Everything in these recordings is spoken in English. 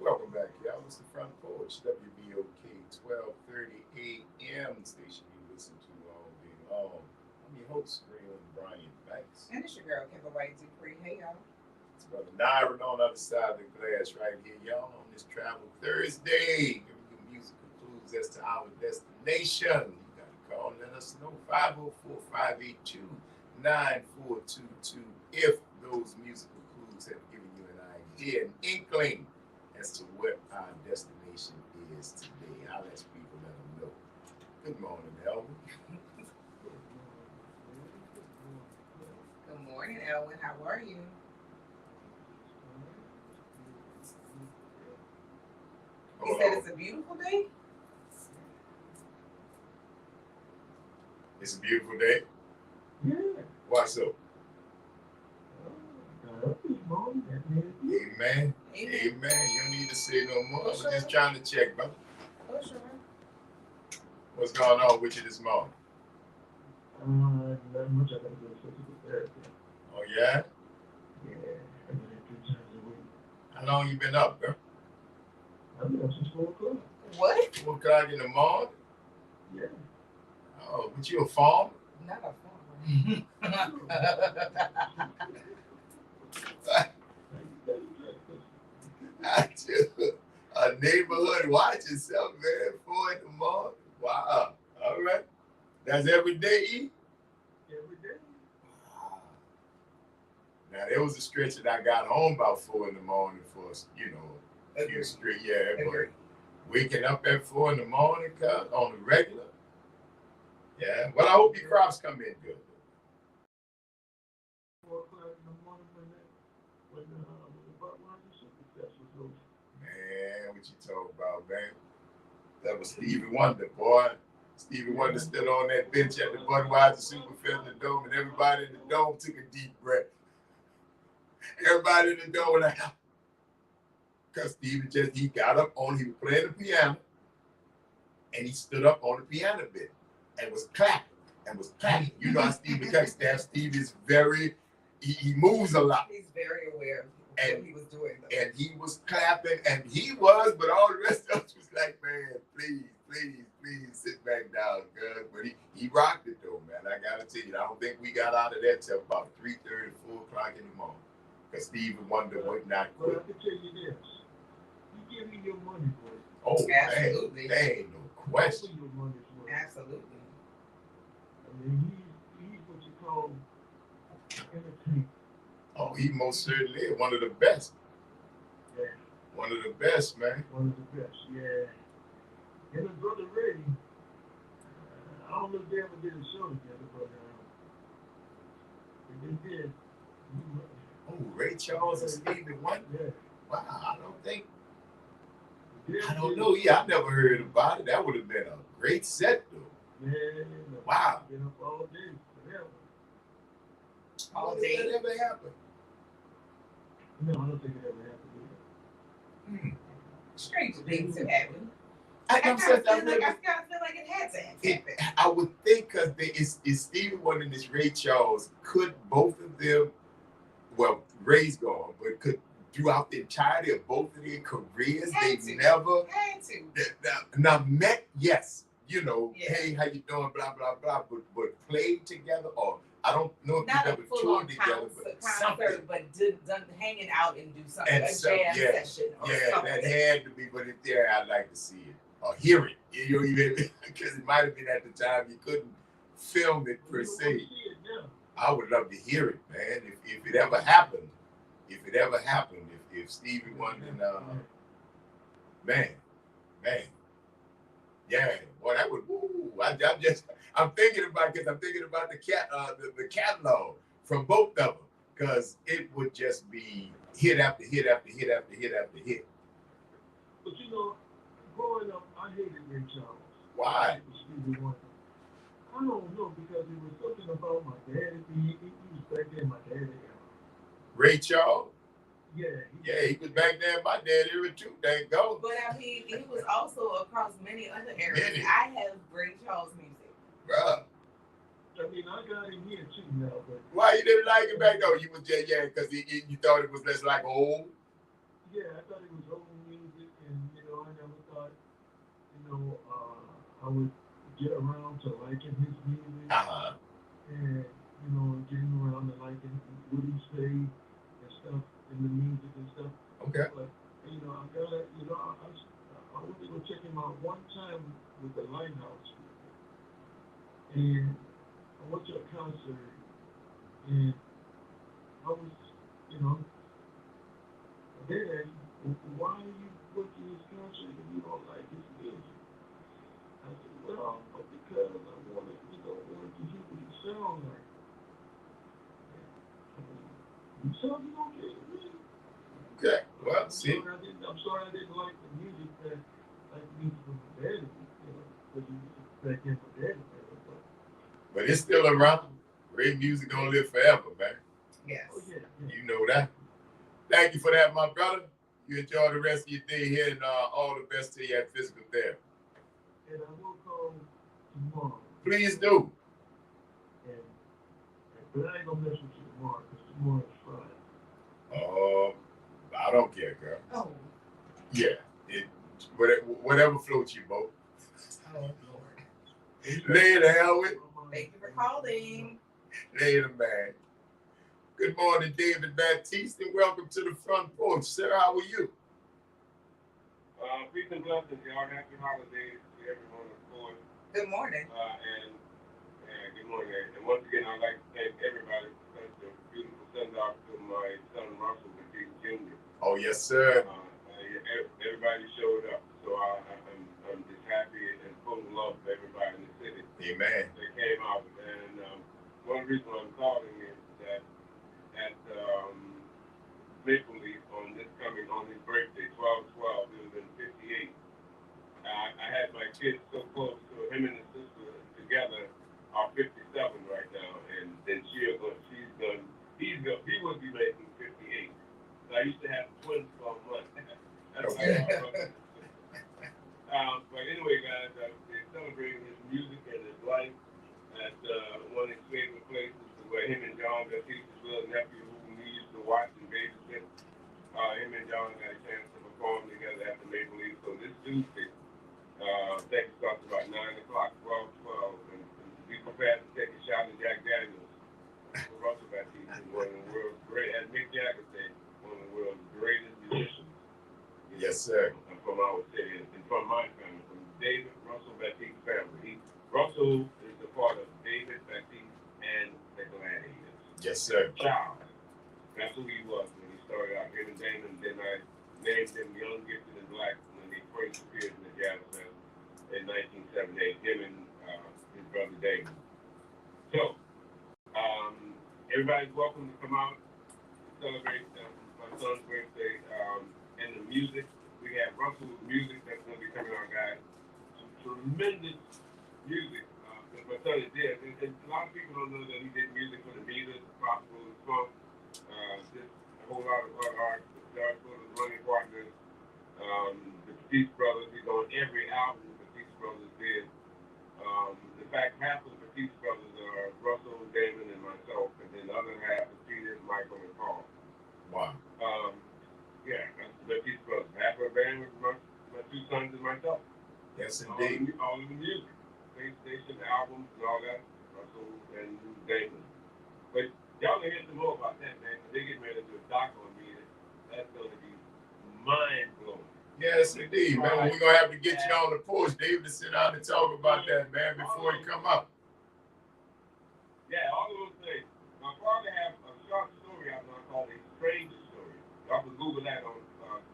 Welcome back, y'all. It's the front porch, WBOK 1230 AM station you listen to all day long. I'm your host, Raymond Brian Banks. And it's your girl, Kimber White Dupree. Hey, y'all. It's Brother Nyron on the other side of the glass right here, y'all, on this Travel Thursday. Giving you musical clues as to our destination. You got to call and let us know 504-582-9422 if those musical clues have given you an idea, an inkling as to what our destination is today. I'll let people let them know. Good morning, Elvin. Good morning, Elwin. How are you? You said it's a beautiful day? It's a beautiful day? Yeah. Why so? Amen. Amen. You don't need to say no more. I was just trying to check, brother. Oh, sure. What's going on with you this morning? Not much. I gotta go to physical therapy. Oh, yeah? Yeah, I do that 3 times a week. How long you been up, bro? I've been up since 4 o'clock. What? 4 o'clock in the morning? Yeah. Oh, but you a farmer? Not a farmer. A neighborhood watch yourself, man. 4 in the morning. Wow. All right. That's every day, E? Every day. Wow. Now, there was a stretch that I got home about 4 in the morning for, a few straight, yeah. Waking up at 4 in the morning, cuz, on the regular. Yeah. Well, I hope your crops come in good. 4 o'clock in the morning when the Budweiser Super Fest was over. Man, what you talking about, man? That was Stevie Wonder, boy. Stevie Wonder stood on that bench at the Budweiser Superfest in the Dome, and everybody in the Dome took a deep breath. Everybody in the Dome was like, because Stevie he got up on, he was playing the piano, and he stood up on the piano bit and was clapping and was clapping. You know how Stevie cuts that. Steve is very, he moves a lot. He's very aware of what he was doing. And he was clapping, and he was, but all the rest of us was like, man, please, sit back down, cuz. But he rocked it though, man. I gotta tell you, I don't think we got out of that till about 3:30, 4 o'clock in the morning. Because Stevie Wonder would not quit. But I can tell you this. You give me your money for it. Oh, absolutely. There ain't no question. Your money's worth. Absolutely. I mean, he's what you call entertainment. Oh, he most certainly is one of the best. Yeah. One of the best, man. One of the best, yeah. And his brother Ray, I don't know if they ever did a show together, but if they did. Oh, Ray Charles and Stevie Wonder? Yeah. Wow, I don't know. Yeah, I never heard about it. That would have been a great set, though. Yeah. Wow. Been up all day, forever. All Did day. that ever happen? No, I don't think it ever happened either. Strange things have happened. I kind of feel like it had to happen. I would think because it's Stevie Wonder and this Ray Charles, could both of them, well, Ray's gone, but could throughout the entirety of both of their careers, they never had to. Now met, yes, you know, Yeah. hey, how you doing, blah blah blah, but played together, or I don't know if Not they a ever full-on toured together, but something. concert, but done hanging out and do something, And a jam session or something. that had to be, but if there, I'd like to see it or hear it. You know, even because it might have been at the time you couldn't film it per se. I would love to hear it, man. If it ever happened, if Stevie Wonder and man, yeah, boy, that would. Woo, I'm thinking about the catalog from both of them, because it would just be hit after hit after hit after hit after hit. But you know, growing up, I hated Ray Charles. Why? I don't know, because it was something about my dad. He was back then my dad era. Ray Charles? Yeah. He was back there in my dad era too. Thank God. But I mean, he was also across many other eras. Many. I have Ray Charles music. Bruh. I mean, I got him here too now, but why you didn't like it back though? You was just because you thought it was less like old. Yeah, I thought it was old music, and you know, I never thought, you know, I would get around to liking his music, and you know, getting around to liking what he say and stuff, and the music and stuff. Okay. But you know, I gotta, you know, I went to go check him out one time with the Lighthouse, and I went to a concert, and I was, you know, then why are you going to this concert if you don't like his music? I said, well, because I wanted, you know, to hear what he sounds like. You sound okay to me. Okay. Well, see. I'm sorry I didn't like the music like the music from my dad, you know, because he was back in my dad's era. But it's still around. Ray music gonna live forever, man. Yes. Oh, yeah. You know that. Thank you for that, my brother. You enjoy the rest of your day here, and all the best to you at physical therapy. And I will call tomorrow. Please do. But I ain't gonna mess with you tomorrow, because tomorrow is Friday. Oh, I don't care, girl. Oh. Yeah. Whatever floats you, both. Oh, Lord. Later, Elwood. Thank you for calling. Later, man. Good morning, David Baptiste, and welcome to the front porch. Sir, how are you? Peace and blessings, y'all. Happy holidays to everyone, of course. Good morning. And good morning. And once again, I'd like to thank everybody for such a beautiful send-off to my son, Russell, the Jr. Oh, yes, sir. Everybody showed up. So I Amen. that came out. And one reason I'm calling is that at Maple Leaf on his birthday, 12/12, it was in 58. I had my kids so close to him and his sister together are 57 right now, and then he will be making 58. So I used to have twins for a month. That's Okay. But anyway, guys, they're celebrating his music and his life at one of his favorite places where him and John Baptiste, his little nephew, who we used to watch and babysit. Him and John got a chance to perform together at the Maple Leaf. So this Tuesday, I think it starts about 9 o'clock, 12/12, and be prepared to take a shot at Jack Daniels for Russell Baptiste, one of the world's great, as Mick Jagger said, one of the world's greatest musicians. Yes, sir. From our city and from my family, from David Russell Baptiste family. Russell is a part of David Baptiste and the Gladiators. Yes, sir. Child. That's who he was when he started out. Him and Damon, then I named him Young, Gifted, and Black when they first appeared in the Jazz Fest in 1978. Him and his brother Damon. So, everybody's welcome to come out to celebrate my son's birthday and the music. We have Russell's music that's going to be coming out, guys. Some tremendous music that my son did. And a lot of people don't know that he did music for the Beatles, the Possible, the Funk, just a whole lot of other artists. The George Brothers, Running Partners, the Batiste Brothers. He's on every album the Batiste Brothers did. In fact, half of the Batiste Brothers are Russell, Damon, and myself, and then the other half is Peter, Michael, and Paul. Wow. Yeah, that's the Batiste Brothers. Half of the band was my two sons and myself. Yes, indeed. All of the music, Space Station albums and all that, Russell and Damon. But y'all can hear some more about that, man. They getting ready to do a doc on me. That's going to be mind-blowing. Yes, indeed, man. We're going to have to get you on the porch, David, to sit down and talk about that, man, before you come up. Yeah, all those things. My father has a short story out there called A Stranger Story. Y'all can Google that on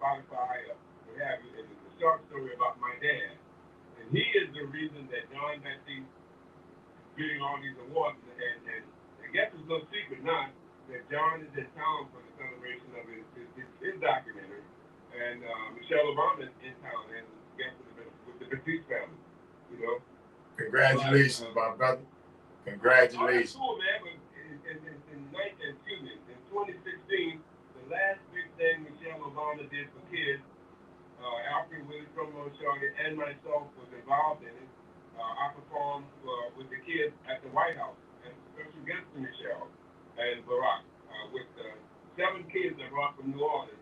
Spotify or what have you. And it's a short story about my dad. And he is the reason that John Baptiste is getting all these awards. And I guess it's no secret not that John is in town for the celebration of his documentary. And Michelle Obama is in town and guest with the Batiste family, you know. Congratulations, my brother. Congratulations. Oh, that's cool, man. But in 2016, the last big thing Michelle Obama did for kids, Alfred Willie Promo Shorty and myself was involved in it. I performed with the kids at the White House as a special guest to Michelle and Barack with 7 kids that brought from New Orleans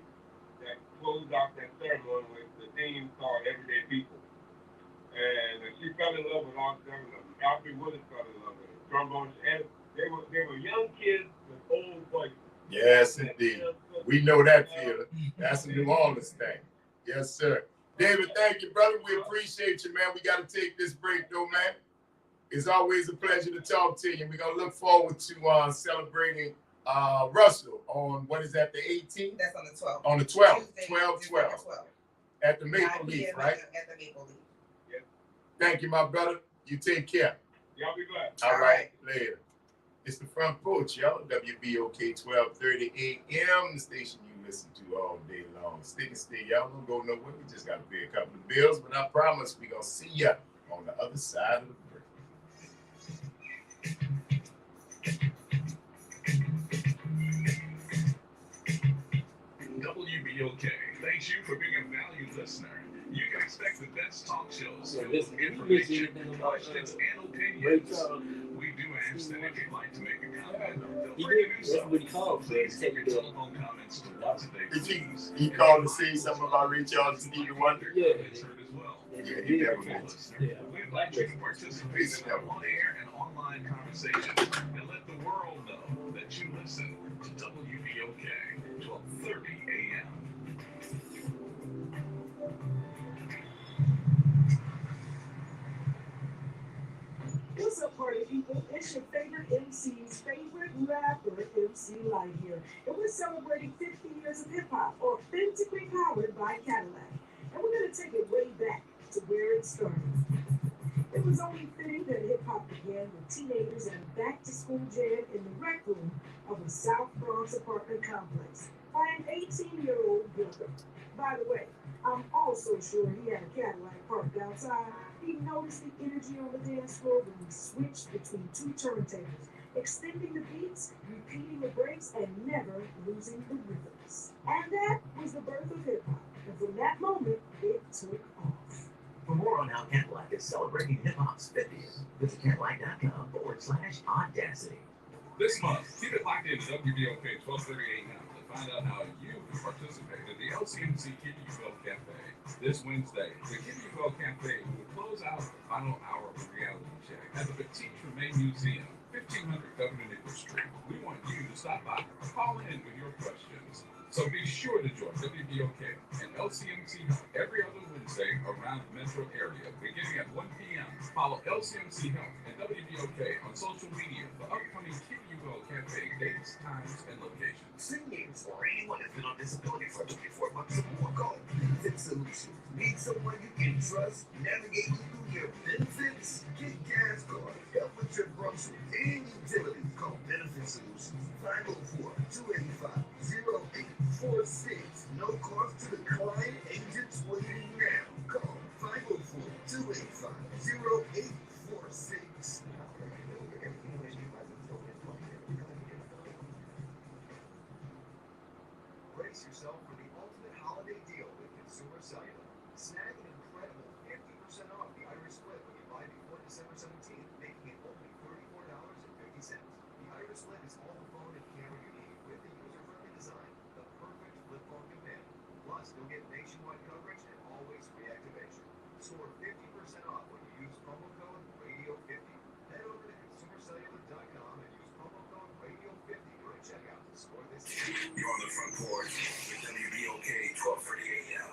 that closed out that ceremony with the theme called Everyday People. And she fell in love with all 7 of them. Alfred Willis fell in love with her. Trombones, and they were young kids with old voices. Yes, indeed. We know that feeling. That's a New Orleans thing. Yes, sir. David, thank you, brother. We appreciate you, man. We got to take this break, though, man. It's always a pleasure to talk to you. We're going to look forward to celebrating Russell on, what is that, the 18th? That's on the 12th. On the 12th, Tuesday, 12/12. 12. At the Maple 9 Leaf, p.m. right? At the Maple Leaf. Yes. Thank you, my brother. You take care. Y'all be glad. All right, later. It's the Front Porch, y'all. WBOK 1230 AM, the station you listen to all day long. Stick and stay, y'all. Don't go nowhere. We just got to pay a couple of bills, but I promise we going to see ya on the other side of the break. WBOK thanks you for being a valued listener. You can expect the best talk shows, listen, information, questions, and opinions. We do ask that if you'd like to make a comment, feel free to do so. Please take your telephone comments to once a day. Did he called to say something about Richard Stevie Wonder? Yeah. It's heard as well. Yeah, he never mentioned. We invite you to participate in our on-air and online conversation and let the world know that you listen to WBOK 1230 AM. What's up, party people? It's your favorite MC's favorite rapper, MC Light here. And we're celebrating 50 years of hip-hop, authentically powered by Cadillac. And we're going to take it way back to where it started. It was only fitting that hip-hop began with teenagers in a back-to-school jam in the rec room of a South Bronx apartment complex by an 18-year-old brother. By the way, I'm also sure he had a Cadillac parked outside. He noticed the energy on the dance floor when we switched between two turntables, extending the beats, repeating the breaks, and never losing the rhythms. And that was the birth of hip-hop. And from that moment, it took off. For more on how Cadillac is celebrating hip-hop's 50th, visit Cadillac.com/audacity. This month, keep it locked in to WBOK 12:30 a.m. to find out how you can participate in the LCMC Kidneyville Cafe. This Wednesday, the Kidneyville Cafe will close out the final hour of reality check at the Petit Tremaine Museum, 1500 Governor Nichols Street. We want you to stop by or call in with your questions. So be sure to join WBOK and LCMC Health every other Wednesday around the metro area, beginning at 1 p.m. Follow LCMC Health and WBOK on social media for upcoming Kidneyville Cafe dates, times, and locations. Singing for anyone that's been on disability for 24 months or more. Call Benefit Solutions. Need someone you can trust navigating through your benefits? Get gas cards, help with your groceries and utilities. Call Benefit Solutions. 504-285-0846. No cost to the client. Agents waiting now. Call 504-285-0846. Brace yourself for the ultimate holiday deal with Consumer Cellular. Snag an incredible 50% off the Irish Split when you buy before December 17th, making it only $34.50. The Irish Split is all the phone and camera you need with a user-friendly design, the perfect flip phone companion. Plus, you'll get nationwide coverage and always free activation. Score 50% off when you use promo code RADIO50. Head over to consumercellular.com and use promo code RADIO50 during checkout to score this. You're on the front porch with WBOK 12:30 a.m.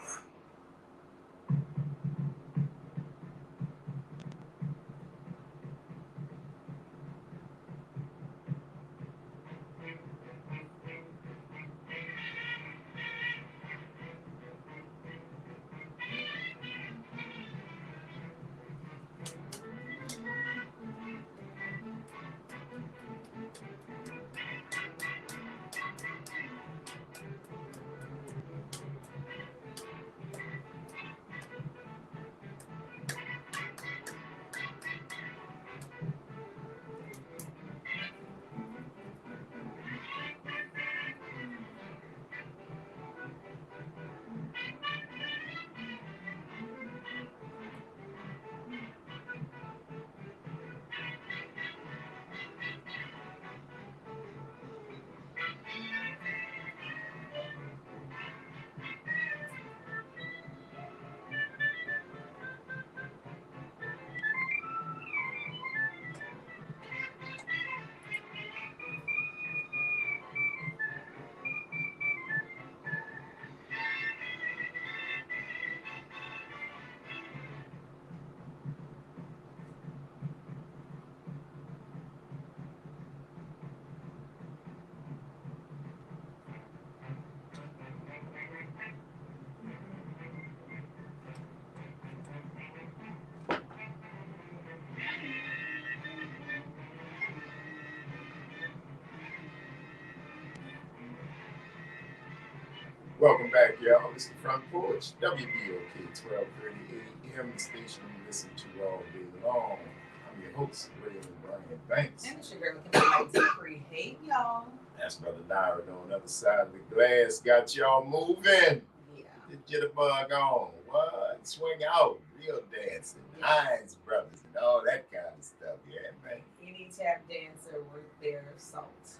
Welcome back, y'all. This is the Front Porch, WBOK 12:30 a.m. The station you listen to all day long. I'm your host, William Brian Banks. And it's your girl, Kimberly Free. Hey, y'all. That's Brother Lyra on the other side of the glass. Got y'all moving. Yeah. The jitterbug on. What? Swing out. Real dancing. Hines Brothers and all that kind of stuff. Yeah, man. Any tap dancer worth their salt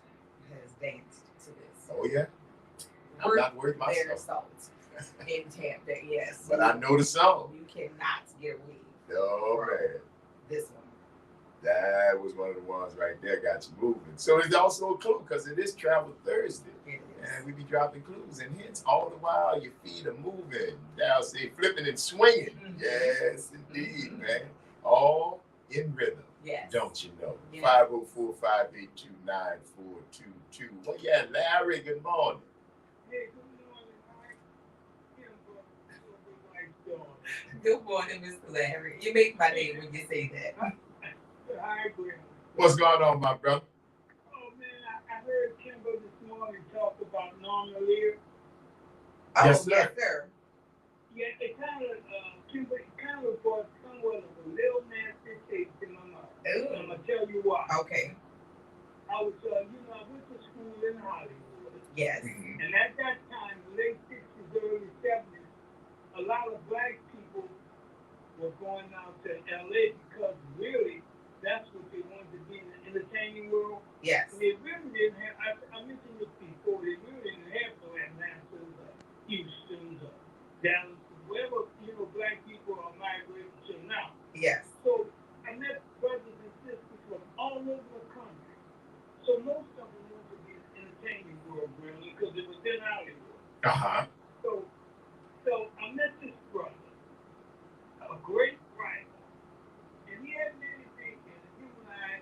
has danced to this. Oh, yeah? I'm not worth my their salt. In tap dance, yes. But I know the song. You cannot get away. Oh, man. This one. That was one of the ones right there got you moving. So it's also a clue because it is Travel Thursday. And we be dropping clues. And hence, all the while, your feet are moving. Now say flipping and swinging. Mm-hmm. Yes, indeed, man. All in rhythm. Yes. Don't you know? Yes. 504-582-9422. Well, yeah, Larry, good morning. Hey, good morning, Mike. Good morning, Mr. Larry. You make my day when you say that. Hi, Graham. What's going on, my brother? Oh man, I heard Kimber this morning talk about Norma Lear. Oh, Yes, yes, sir. sir. Yeah, it kind of Kimber kind of brought somewhat of a little nasty taste in my mouth. Ooh. And I'm gonna tell you why. Okay. I was, I went to school in Hollywood. Yes. Mhm. And at that time, late 60s, early 70s, a lot of black people were going out to LA because really that's what they wanted to be in the entertaining world. Yes. And they really didn't have, I mentioned this before, they really didn't have no Atlanta's or Houston's or Dallas, wherever, black people are migrating to now. Yes. So I met brothers and sisters from all over the country. So most of them wanted to be in the entertainment world, really, because it was in Hollywood. Uh-huh. So I met this brother, a great writer, and he had many things, and him and I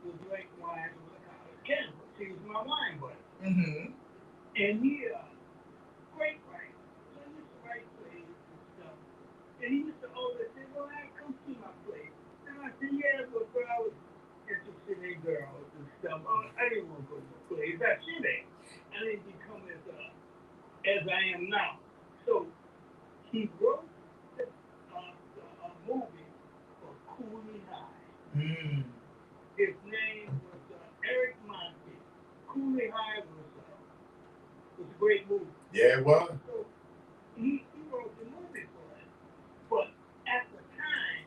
would drink wine on the college campus. He was my wine buddy. Mm-hmm. And he, great writer. So he used to write plays and stuff. And he used to always say, well, I come see my plays. And I said, yeah, but I was interested in girls and stuff. I didn't want to go to the plays. I should have. I didn't become as I am now. So he wrote a movie for Cooley High. Mm. His name was Eric Monty. Cooley High was a great movie. Yeah, it was. So he wrote the movie for it. But at the time,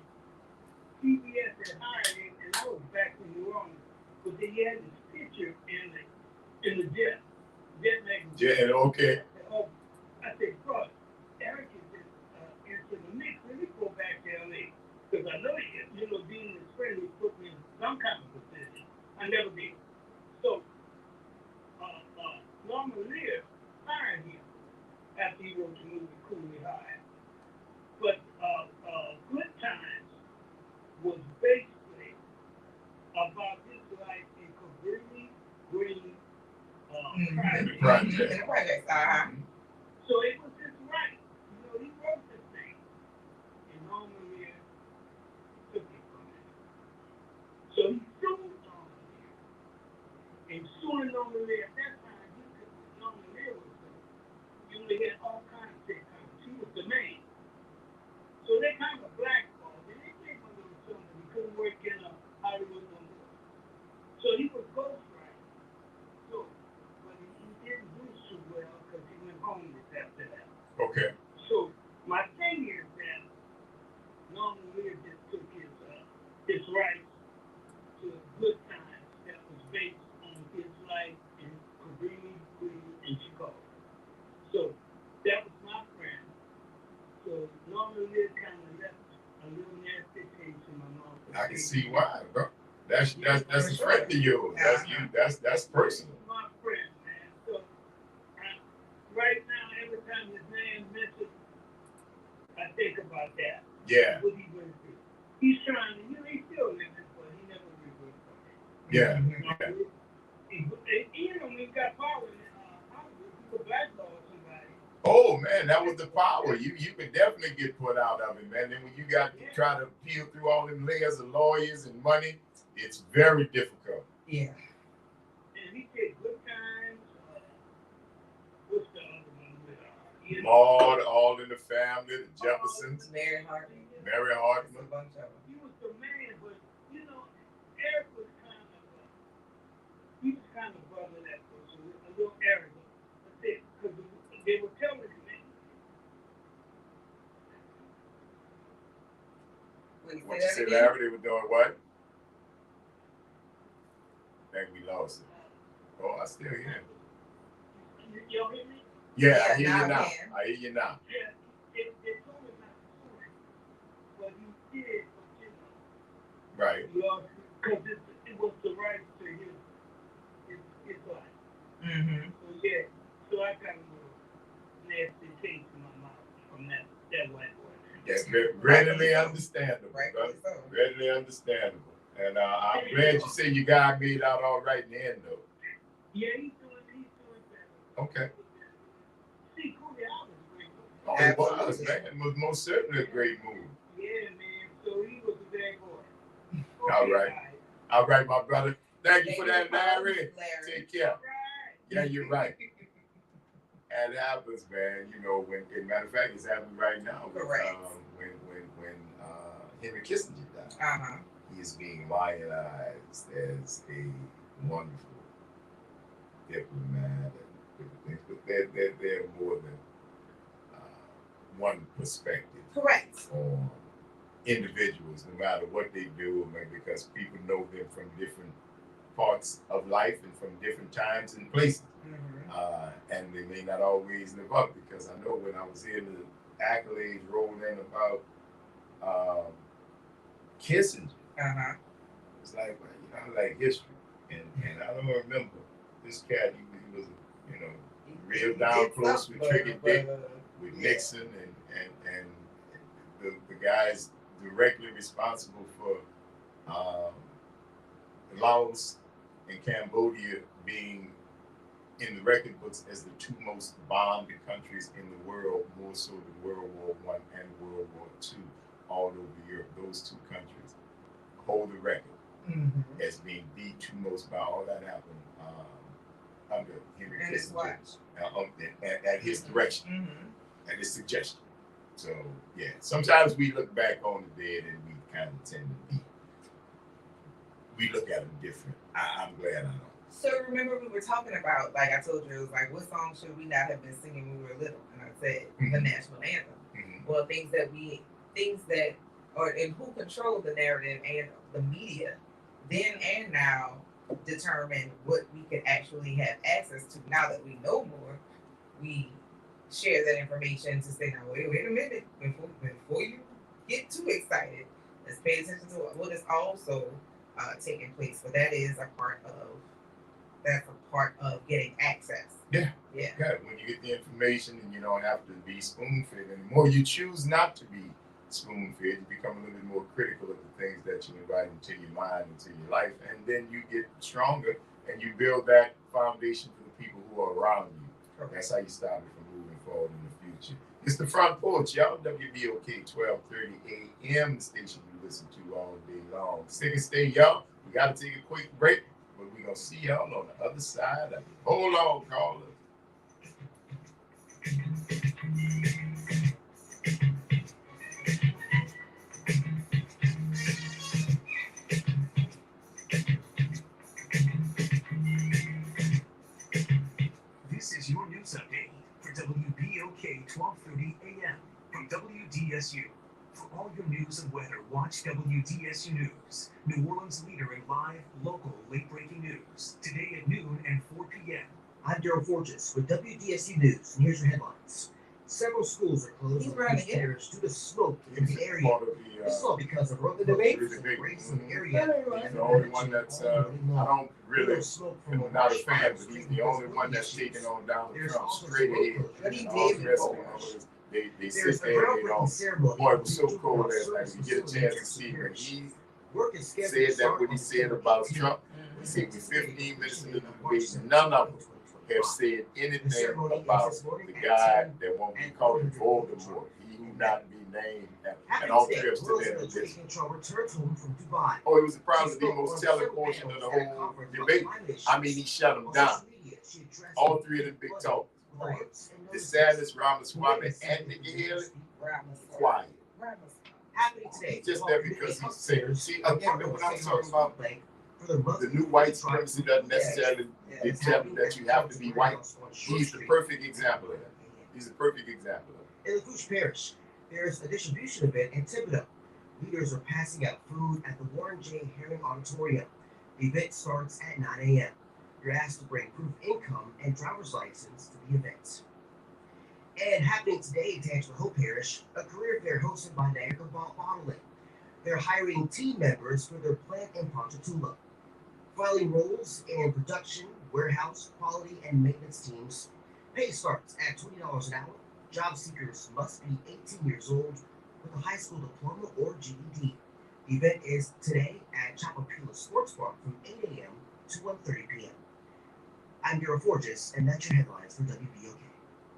CBS had hired him, and I was back in New Orleans, but they had this picture in the Jet magazine. Yeah, okay. I said, bro, Eric is into the mix. Let me go back to LA. Because I know being his friend, he put me in some kind of position. I never did. So, Norma Lear hired him after he wrote the movie Cooley High. But Good Times was basically about his life in Cabrini Green Project. In the project. Uh-huh. So it was his right. He wrote the thing. And Norma Lear took it from him. So he sued Norma Lear. And suing Norma Lear at that time, Norma Lear was you only had all kinds of sitcoms. She was the main. So they kind of blackballed. And they gave him a little something. He couldn't work in Hollywood no more. So he was ghostwriting. So, but he didn't do too well because he went homeless after that. Okay. So my thing is that Norman Lear just took his rights to Good Times that was based on his life in Cabrini Green in Chicago. So that was my friend. So Norman Lear kind of left a little nasty taste in my mouth. I can see why, bro. That's a friend to you. That's you. That's personal. My friend, man. So right now, every time his name mentioned, I think about that. Yeah. What he went through. He's trying to, he's still living, but he never revealed from it. Yeah. When he got power in Hollywood, he could blackball somebody. Oh man, that was the power. You could definitely get put out of it, man. Then when you got to try to peel through all them layers of lawyers and money, it's very difficult. Yeah. And he did Good Times. What's the other one with Maud, All in the Family, the Jeffersons, Mary Hartman. Mary Hartman. A bunch of them. He was the man, but Eric was kind of brother that was a little arrogant. Because they were telling him that. What you said, Larry? They were doing what? I think we lost it. Oh, I still hear him. Y'all hear me? Yeah, I hear you now. I hear you now. Yeah, they told him not to do it, but he did, but Right. Because it was the right to his life. Mm-hmm. So yeah, so I got a little nasty taste in my mouth from that white boy. That's readily understandable, Right. brother. Readily understandable. And I'm glad you say your guy made out all right in the end, though. Yeah, he's doing better. Okay. See, Cooley High was a great movie. Oh, it was, man. It was most certainly a great move. Yeah, man. So he was a bad boy. All right. All right, my brother. Thank you for that, Larry. Take care. Yeah, you're right. And it happens, man. You know, when, as a matter of fact, it's happening right now. Correct. When Henry Kissinger died, he is being lionized as a wonderful diplomat and different things. But they're more than one perspective. Correct. On individuals, no matter what they do, maybe because people know them from different parts of life and from different times and places. And they may not always live up, because I know when I was hearing the accolades rolled in about Kissinger, it's like, well, you know, like history. And I don't remember this cat, he was, you know, real down close with Trigger Dick, with Nixon, and the guys directly responsible for Laos and Cambodia being in the record books as the two most bombed countries in the world, more so than World War I and World War II, all over Europe. Those two countries hold the record as being the two most bombed. All that happened under Henry Kissinger at his direction, at his suggestion. So, yeah, sometimes we look back on the dead and we kind of tend to we look at them different. I'm glad I don't. So remember we were talking about, like I told you, it was like, what song should we not have been singing when we were little? And I said, the national anthem. Well, things that, and who control the narrative and the media, then and now, determine what we can actually have access to. Now that we know more, we share that information to say, now wait a minute, before you get too excited, let's pay attention to what is also taking place. But that is a part of getting access. Yeah. When you get the information and you don't have to be spoon-fed anymore, you choose not to be spoon-fed. You become a little bit more critical of the things that you invite into your mind, into your life, and then you get stronger and you build that foundation for the people who are around you. Okay. That's how you stop it from moving forward in the future. It's the Front Porch, y'all. WBOK 1230 AM, the station you listen to all day long. Stick and stay, y'all. We got to take a quick break, but we're going to see y'all on the other side of it. Hold on, caller. This is your news update for WBOK 1230 AM from WDSU. For all your news and weather, watch WDSU News, New Orleans leader in live, local, late-breaking news. Today at noon and 4 p.m. I'm Daryl Forges with WDSU News, and here's your headlines. Several schools are closed on Tuesdays due to smoke in the area. This is all because of road closures and breaks in the area. He's the only one that's, I don't really, I'm not a fan, but he's the only one that's taking on Donald Trump straight ahead. But he All the did rest of them, they sit there, you know. Boy, it was so cold last night. You get a chance to see him. He said that what he said about Trump. He said with 15 minutes into the debate, none of them have said anything about the guy that won't be called Voldemort. He will not be named at all trips to that position. Oh, it was probably the most telling portion of the whole debate. I mean, he shut him down. All three of them big talk. DeSantis, Ramaswamy, and Nikki Haley, quiet. Just that because he's saying, see, again, what I'm talking about, the new white supremacy doesn't necessarily determine that you have to be white. He's the perfect example of that. He's a perfect example of it. In LaFouche Parish, there's a distribution event in Thibodeau. Leaders are passing out food at the Warren J. Herring Auditorium. The event starts at 9 a.m. You're asked to bring proof of income and driver's license to the event. And happening today in Tangela Hope Parish, a career fair hosted by Niagara Bottling. They're hiring team members for their plant in Ponchatoula. Filing roles in production, warehouse, quality, and maintenance teams. Pay starts at $20 an hour. Job seekers must be 18 years old with a high school diploma or GED. The event is today at Chapapula Sports Park from 8 a.m. to 1:30 p.m. I'm Daryl Forges, and that's your headlines for WBOK.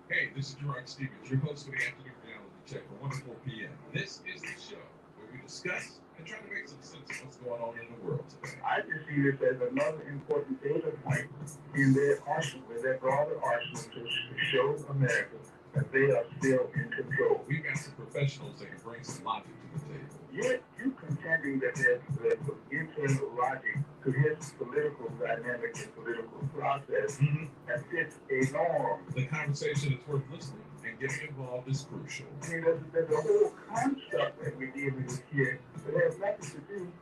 Hey, this is Gerard Stevens, your host for the Afternoon Reality Check from 1 to 4 p.m. This is the show where we discuss and try to make some sense of what's going on in the world today. I just see this as another important data point in their arsenal, in their broader arsenal to show America that they are still in control. We've got some professionals that can bring some logic to the table. You contending that there's some internal logic to his political dynamic and political process that fits a norm. The conversation is worth listening, and getting involved is crucial. I mean, there's a whole construct that we're dealing with here that has nothing to do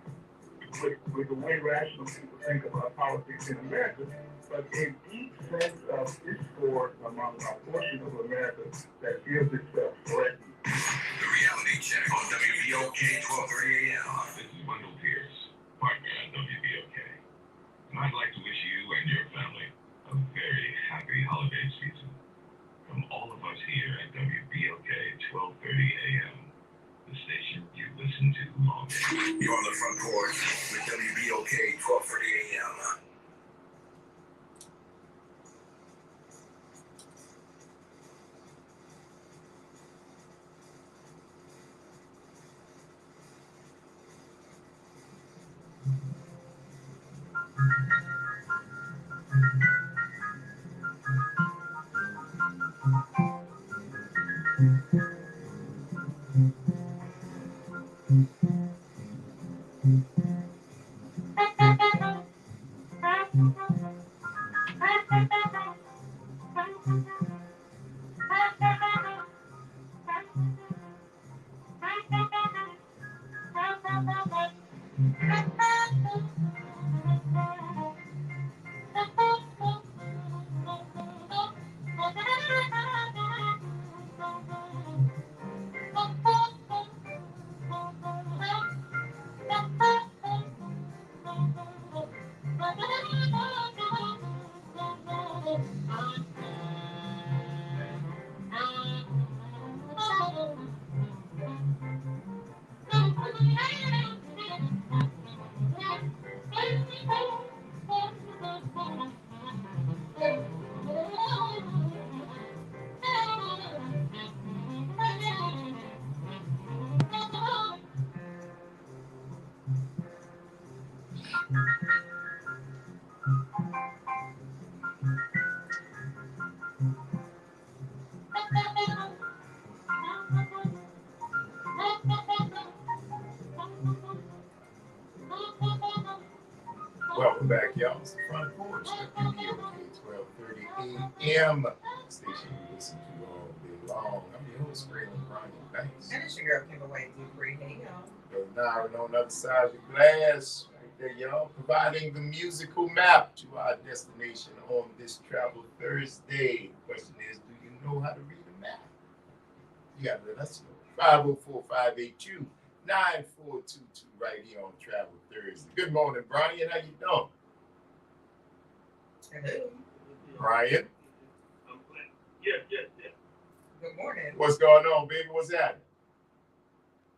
with the way rational people think about politics in America, but a deep sense of discord among a portion of America that feels itself threatened. The Reality Check on WBOK 1230 AM. This is Wendell Pierce, partner at WBOK. And I'd like to wish you and your family a very happy holiday season. From all of us here at WBOK 1230 AM, the station you listen to all day. You're on the front porch with WBOK 1230 AM. Welcome back, y'all. It's the front porch, WBOK 1230 AM. Station you listen to all day long. I'm your host, Raylan Brian Banks. And it's your girl, Kimberly Dupree. Hey, y'all. Now, on the other side of the glass, right there, y'all, providing the musical map to our destination on this Travel Thursday. The question is, do you know how to read a map? You got to let us know. 504-582-9422 right here on Travel Thursday. Good morning, Brian. How you doing? Hello. Brian? Yes. Good morning. What's going on, baby? What's happening?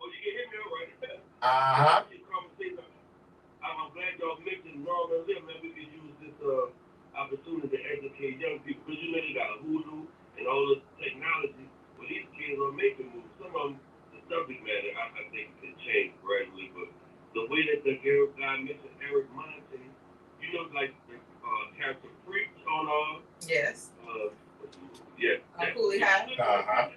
Oh, you can hear me all right? Uh-huh. I'm glad y'all mentioned Wrong and Live, man. We can use this opportunity to educate young people. Because you know they got a hoodoo and all this technology. Well, these kids are making moves. Some of them, the subject matter, I think can change gradually. But the way that the guy mentioned Eric Monte, you know, like the character Preach on Yes. yeah. Cooley High. Uh-huh.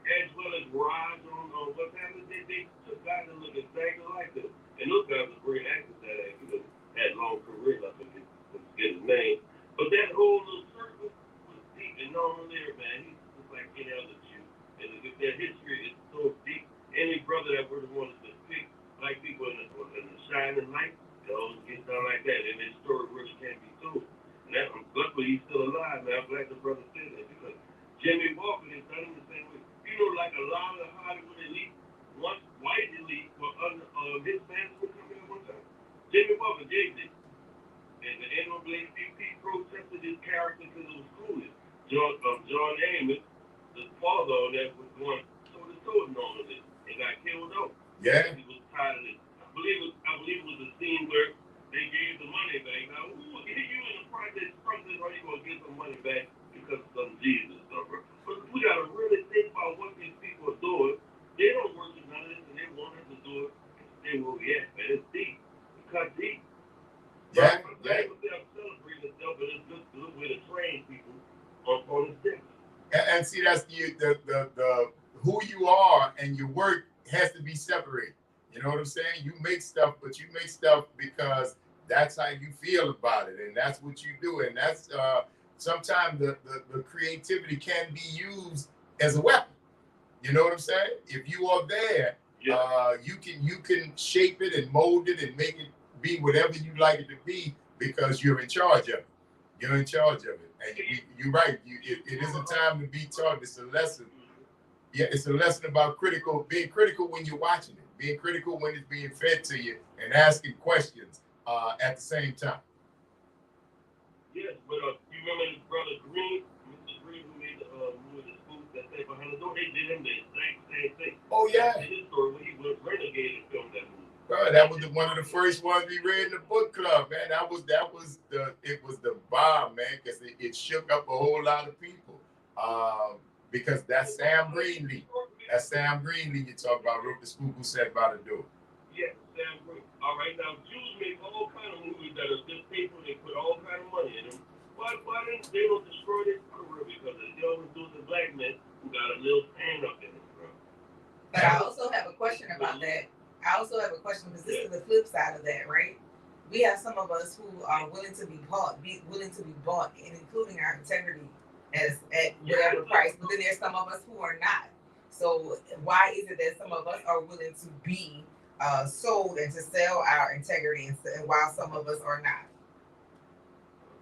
As well as Raj on what's happening, they took guys that look exactly like them. And those guys were great actors that actually had long careers. I think it was his name. But that whole little circle was deep and normal there, man. He's just like any other Jew. And their history is so deep. Any brother that would have wanted to pick black people in the shining light, it always gets done like that. And his story really can't be told. And that, luckily he's still alive, man. I'm glad the brother said that because Jimmy Walker has done it the same way. You know, like a lot of the Hollywood elite, one white elite, were under his fans would come in one time. Jimmy Walker, Jay-Z. And the NAACP protested his character because it was cool. John Amos, the father on that, was going toe-to-toe with all of this and got killed off. Yeah. He was tired of it. I believe it was a scene where they gave the money back. Now, who will get you in the project from this, or you going to get some money back because of some Jesus stuff, bro? But we got to really think about what these people are doing. They don't worship none of this, and they want us to do it. Say, well, yeah, man, it's deep. It cut deep. Yeah, I'm yeah. celebrating stuff, but it's just a good way to train people on the steps. And see, that's the who you are and your work has to be separated. You know what I'm saying? You make stuff, but you make stuff because that's how you feel about it, and that's what you do. And that's sometimes the creativity can be used as a weapon. You know what I'm saying? If you are there, you can shape it and mold it and make it be whatever you like it to be because you're in charge of it. You're in charge of it, and you're right. It is a time to be taught. It's a lesson. Yeah, it's a lesson about being critical when you're watching it, being critical when it's being fed to you, and asking questions at the same time. Yes, but you remember his brother Green, Mr. Green, who made the movie The Spook that say behind the door? They did him the exact same thing. Oh yeah. In his story, when he was renegade and filmed that movie. Bro, that was one of the first ones we read in the book club, man. It was the bomb, man, because it shook up a whole lot of people. Because that's Sam Greenlee. That's Sam Greenlee you talk about, wrote The Spook Who Sat by the Door. Yeah, Sam Green. All right, now Jews make all kind of movies that are just people. They put all kind of money in them. Why didn't they don't destroy this career? Because they always do the black men who got a little stand up in it, bro. But I also have a question about that. I also have a question because this is the flip side of that, right? We have some of us who are willing to be bought, and including our integrity at whatever price. But then there's some of us who are not. So why is it that some of us are willing to be sold and to sell our integrity, and while some of us are not?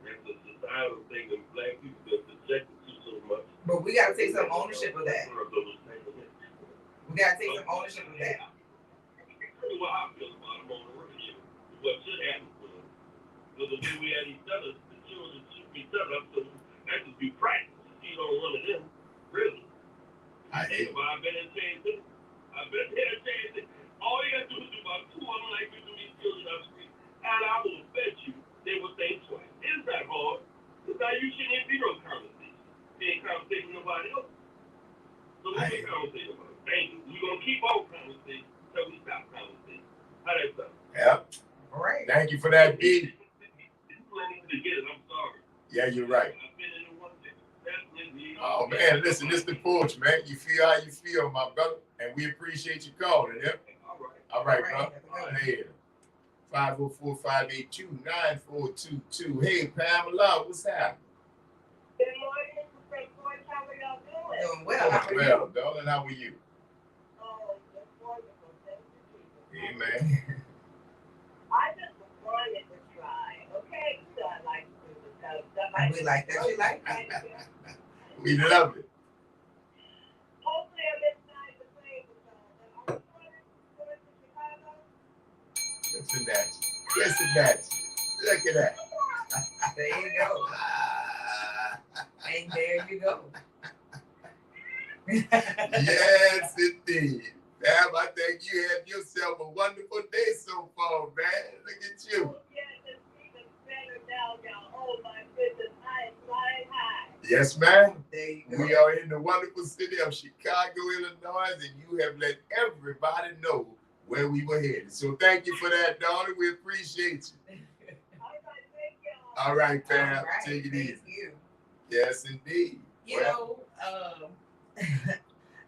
That's a societal thing that black people get subjected to so much. But we got to take some ownership of that. We got to take some ownership of that. That's what I feel about them on the radio. What should happen for them. But the way we had each other, the children shoot each other up, so that should be practice. You don't one of them, really. I hate it. But I've been in change. All you got to do is do about 2 of them like we do these children on the street. And I will bet you they will think twice. It's not hard. It's not you shouldn't be no conversation. You ain't conversating with nobody else. So we ain't conversating about it. Thank you. We're going to keep our conversation until we stop conversating. How that sound? Yep. All right. Thank you for that, B. To get it, I'm sorry. Yeah, you're right. I've been in the one thing. Oh man, listen, this the Porch, man. You feel how you feel, my brother, and we appreciate you calling. Yeah? All right, bro. Hey, 504-582-9422. Hey, Pamela, what's happening? Good morning, Mr. Porch. How are y'all doing? Doing well. How are you? Well, darling, how are you? Oh, that's wonderful. Thank you, Jesus. Amen. I just wanted to try. Okay, so I like to do this kind of stuff. We like that. You like that. We love it. Hopefully, I'm inside the plane with y'all. I'm going to Chicago. Listen to that. Listen to that. Look at that. There you go. And there you go. Yes, indeed. Pam, I think you had yourself a wonderful day so far, man. Look at you. Yes, it's even better now, y'all. Oh, my goodness. I am flying high. Yes, ma'am. There you go. We are in the wonderful city of Chicago, Illinois, and you have let everybody know where we were headed. So thank you for that, darling. We appreciate you. All right, thank y'all. All right, Pam. All right, Take it thank easy. you. Yes, indeed. You know,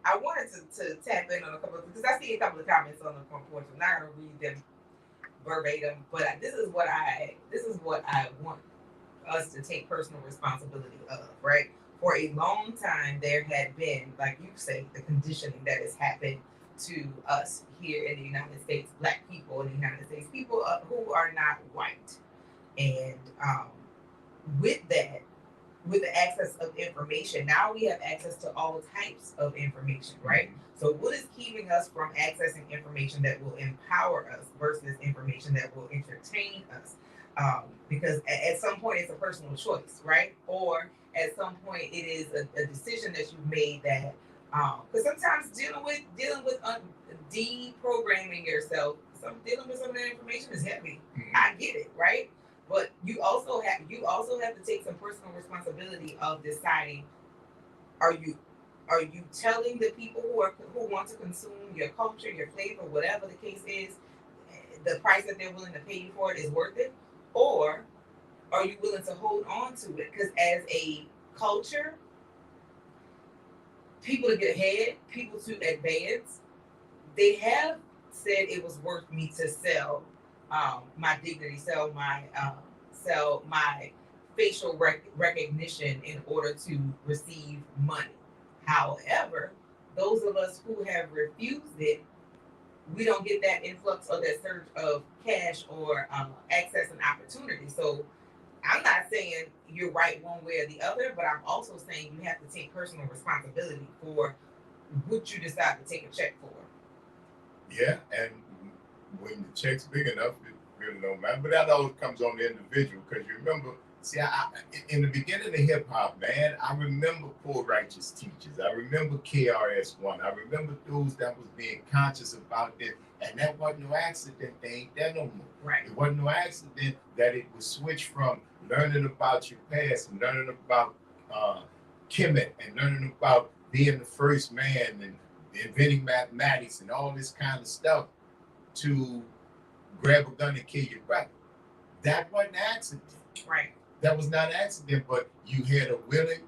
I wanted to tap in on a couple of, because I see a couple of comments on the front porch. I'm not going to read them verbatim, but this is what I want us to take personal responsibility of, right? For a long time, there had been, like you say, the conditioning that has happened to us here in the United States, Black people in the United States, people who are not white. And with that, with the access of information, now we have access to all types of information, right? So what is keeping us from accessing information that will empower us versus information that will entertain us? Because at some point it's a personal choice, right? Or at some point it is a decision that you've made that, because sometimes dealing with deprogramming yourself, dealing with some of that information is heavy. I get it, right? But you also have to take some personal responsibility of deciding, are you telling the people who want to consume your culture, your flavor, whatever the case is, the price that they're willing to pay you for it is worth it, or are you willing to hold on to it? Because as a culture, people to get ahead, people to advance, they have said it was worth me to sell my dignity, sell my facial recognition in order to receive money. However, those of us who have refused it, we don't get that influx or that surge of cash or access and opportunity. So I'm not saying you're right one way or the other, but I'm also saying you have to take personal responsibility for what you decide to take a check for. Yeah, and when the check's big enough, it really don't matter. But that always comes on the individual, because you remember, see, in the beginning of hip hop, man, I remember poor righteous teachers. I remember KRS-One. I remember those that was being conscious about it, and that wasn't no accident. They ain't there no more. Right. It wasn't no accident that it was switched from learning about your past and learning about Kemet and learning about being the first man and inventing mathematics and all this kind of stuff to grab a gun and kill your brother. That wasn't an accident. Right. That was not an accident, but you had a willing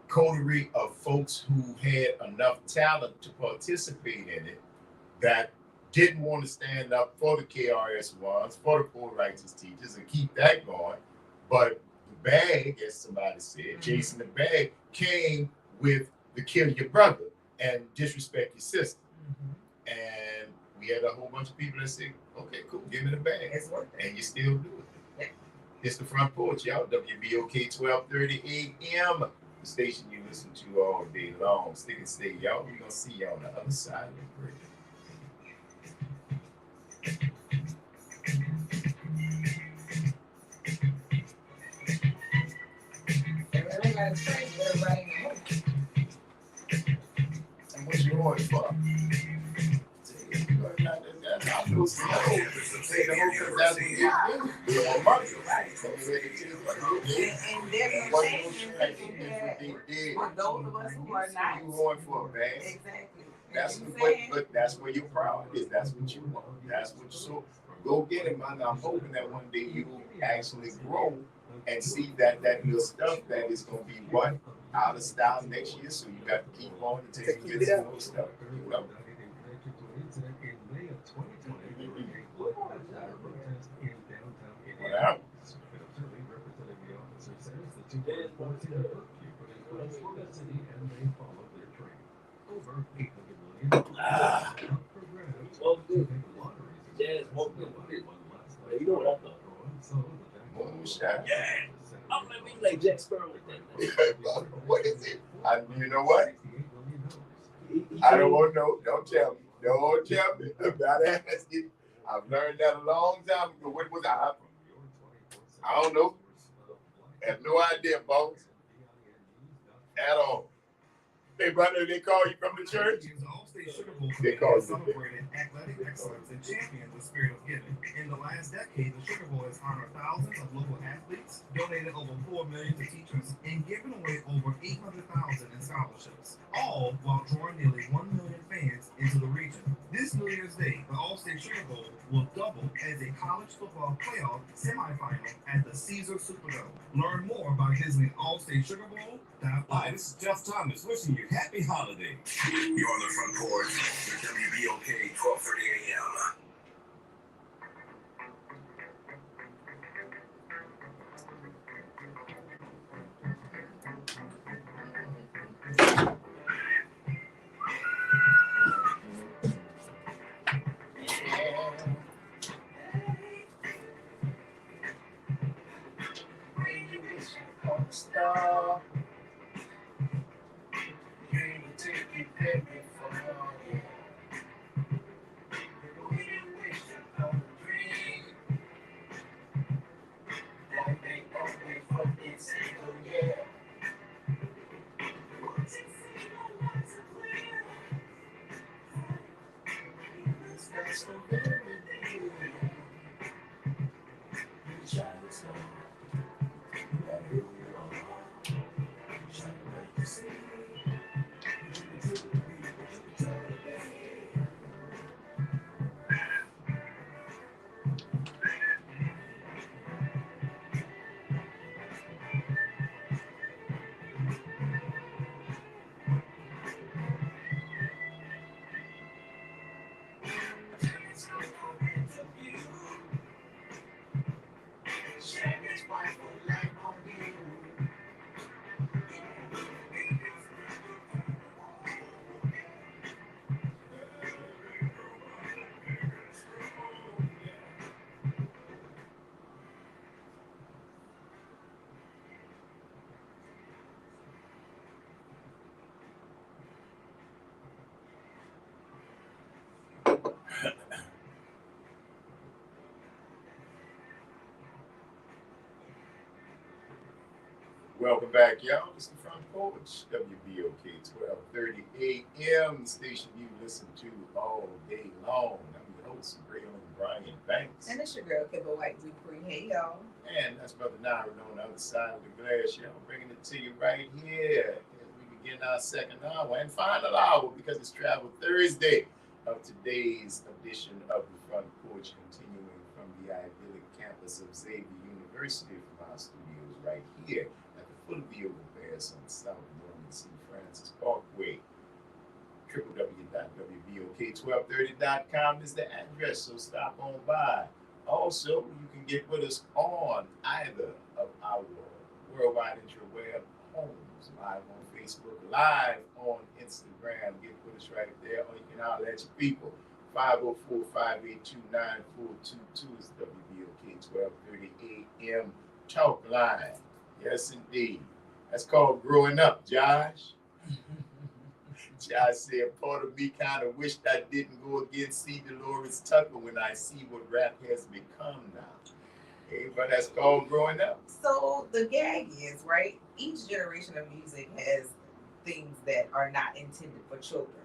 coterie of folks who had enough talent to participate in it that didn't want to stand up for the KRS-Ones, for the poor righteous teachers and keep that going. But the bag, as somebody said, chasing the bag, came with the kill your brother and disrespect your sister. And we had a whole bunch of people that said, okay, cool, give me the bag. It's worth it. And you still do it. Yeah. It's the Front Porch, y'all. WBOK 1230 AM. The station you listen to all day long. Stick and stay, y'all. We're going to see y'all on the other side of the break. And what you on for? And there's no change for those of us who are not. Exactly. That's but that's where your problem is. That's what you want. That's what you so go get it, man. I'm hoping that one day you will actually grow and see that little stuff that is gonna be what out of style next year. So you got to keep on until you get some more stuff. You know? Wow. You don't have to. Yeah. I'm gonna be like Jack Sparrow with that. What is it? You know what? I don't want to know. Don't tell me. Don't tell me. I'm not asking. I've learned that a long time ago. What was I? I don't know. I have no idea, boss. At all. Hey, brother, they call you from the church? They call you. Celebrated athletic excellence and championed the spirit of giving. In the last decade, the Sugar Bowl has honored thousands of local athletes, donated over $4 million to teachers, and given away over $800,000 in scholarships, all while drawing nearly 1 million fans into the region. This New Year's Day, the All-State Sugar Bowl will double as a college football playoff semifinal at the Caesar Superdome. Learn more by visiting allstatesugarball.com. Hi, this is Jeff Thomas wishing you happy holidays. You're on the Front Porch with WBOK 1230 AM. Star. Can you take it there before? We wish upon a dream. That they only for this single year. That's the very thing. We try to stop. Welcome back, y'all. It's the Front Porch, WBOK 1230 AM, the station you listen to all day long. I'm your host, Braylon Brian Banks. And it's your girl, Kibba White Dupree. Hey, y'all. And that's Brother Naira on the other side of the glass, y'all. Bringing it to you right here as we begin our second hour and final hour because it's Travel Thursday of today's edition of the Front Porch, continuing from the idyllic campus of Xavier University from our studios right here at the foot of the overpass on South Norman St. Francis Parkway. www.wbok1230.com is the address, so stop on by. Also, you can get with us on either of our worldwide interweb homes, live on Facebook, live on Instagram. Get with us right there, or you can holler at your people. 504-582-9422 is WBOK 1230 AM Talk Line. Yes, indeed. That's called growing up, Josh. Josh said, part of me kind of wished I didn't go against C. Dolores Tucker when I see what rap has become now. Hey, but that's called growing up. So the gag is, right, each generation of music has things that are not intended for children.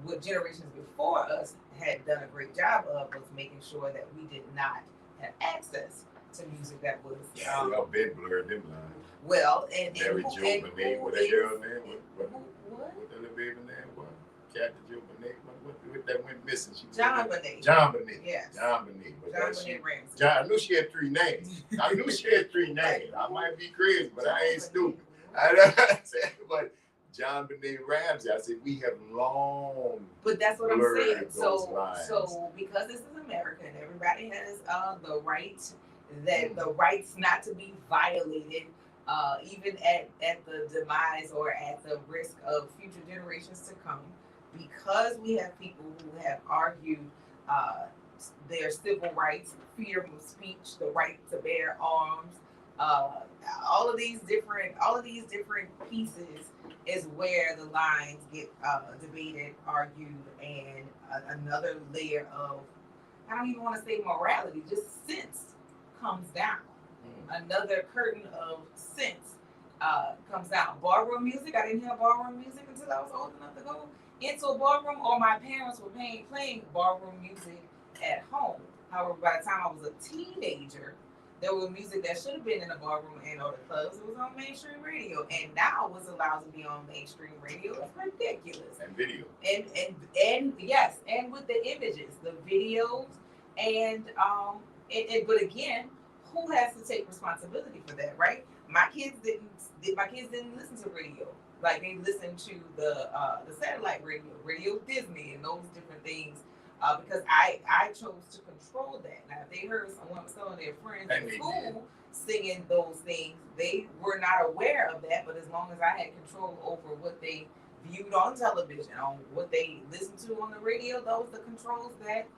What generations before us had done a great job of was making sure that we did not have access to music that was... Y'all been blurred them lines. Well, and Mary who, Jo and Bonet, who what that is- girl name? What What? the little baby name was? Captain Jo Bonet, what that went missing? She was John Bonet. John Bonet. Yes. John Bonet. But John that she- Bonet Ramsey. John, I knew she had three names. I knew she had three names. I might be crazy, but I ain't stupid. But John Bonet Ramsey, I said, we have long But that's what I'm blurred saying. those lines. So because this is America and everybody has the right, that the rights not to be violated, even at the demise or at the risk of future generations to come, because we have people who have argued their civil rights, freedom of speech, the right to bear arms, all of these different pieces is where the lines get debated, argued, and another layer of, I don't even want to say morality, just sense comes down. Another curtain of sense comes down. Ballroom music, I didn't hear ballroom music until I was old enough to go into a ballroom, or my parents were playing ballroom music at home. However, by the time I was a teenager, there was music that should have been in the ballroom and or the clubs. It was on mainstream radio, and now what's allowed to be on mainstream radio is ridiculous. And video. And yes, and with the images, the videos, and but again, who has to take responsibility for that, right? My kids didn't listen to radio. Like, they listened to the satellite radio Disney, and those different things. Because I chose to control that. Now, if they heard some of their friends in school singing those things, they were not aware of that. But as long as I had control over what they viewed on television, on what they listened to on the radio, those are the controls that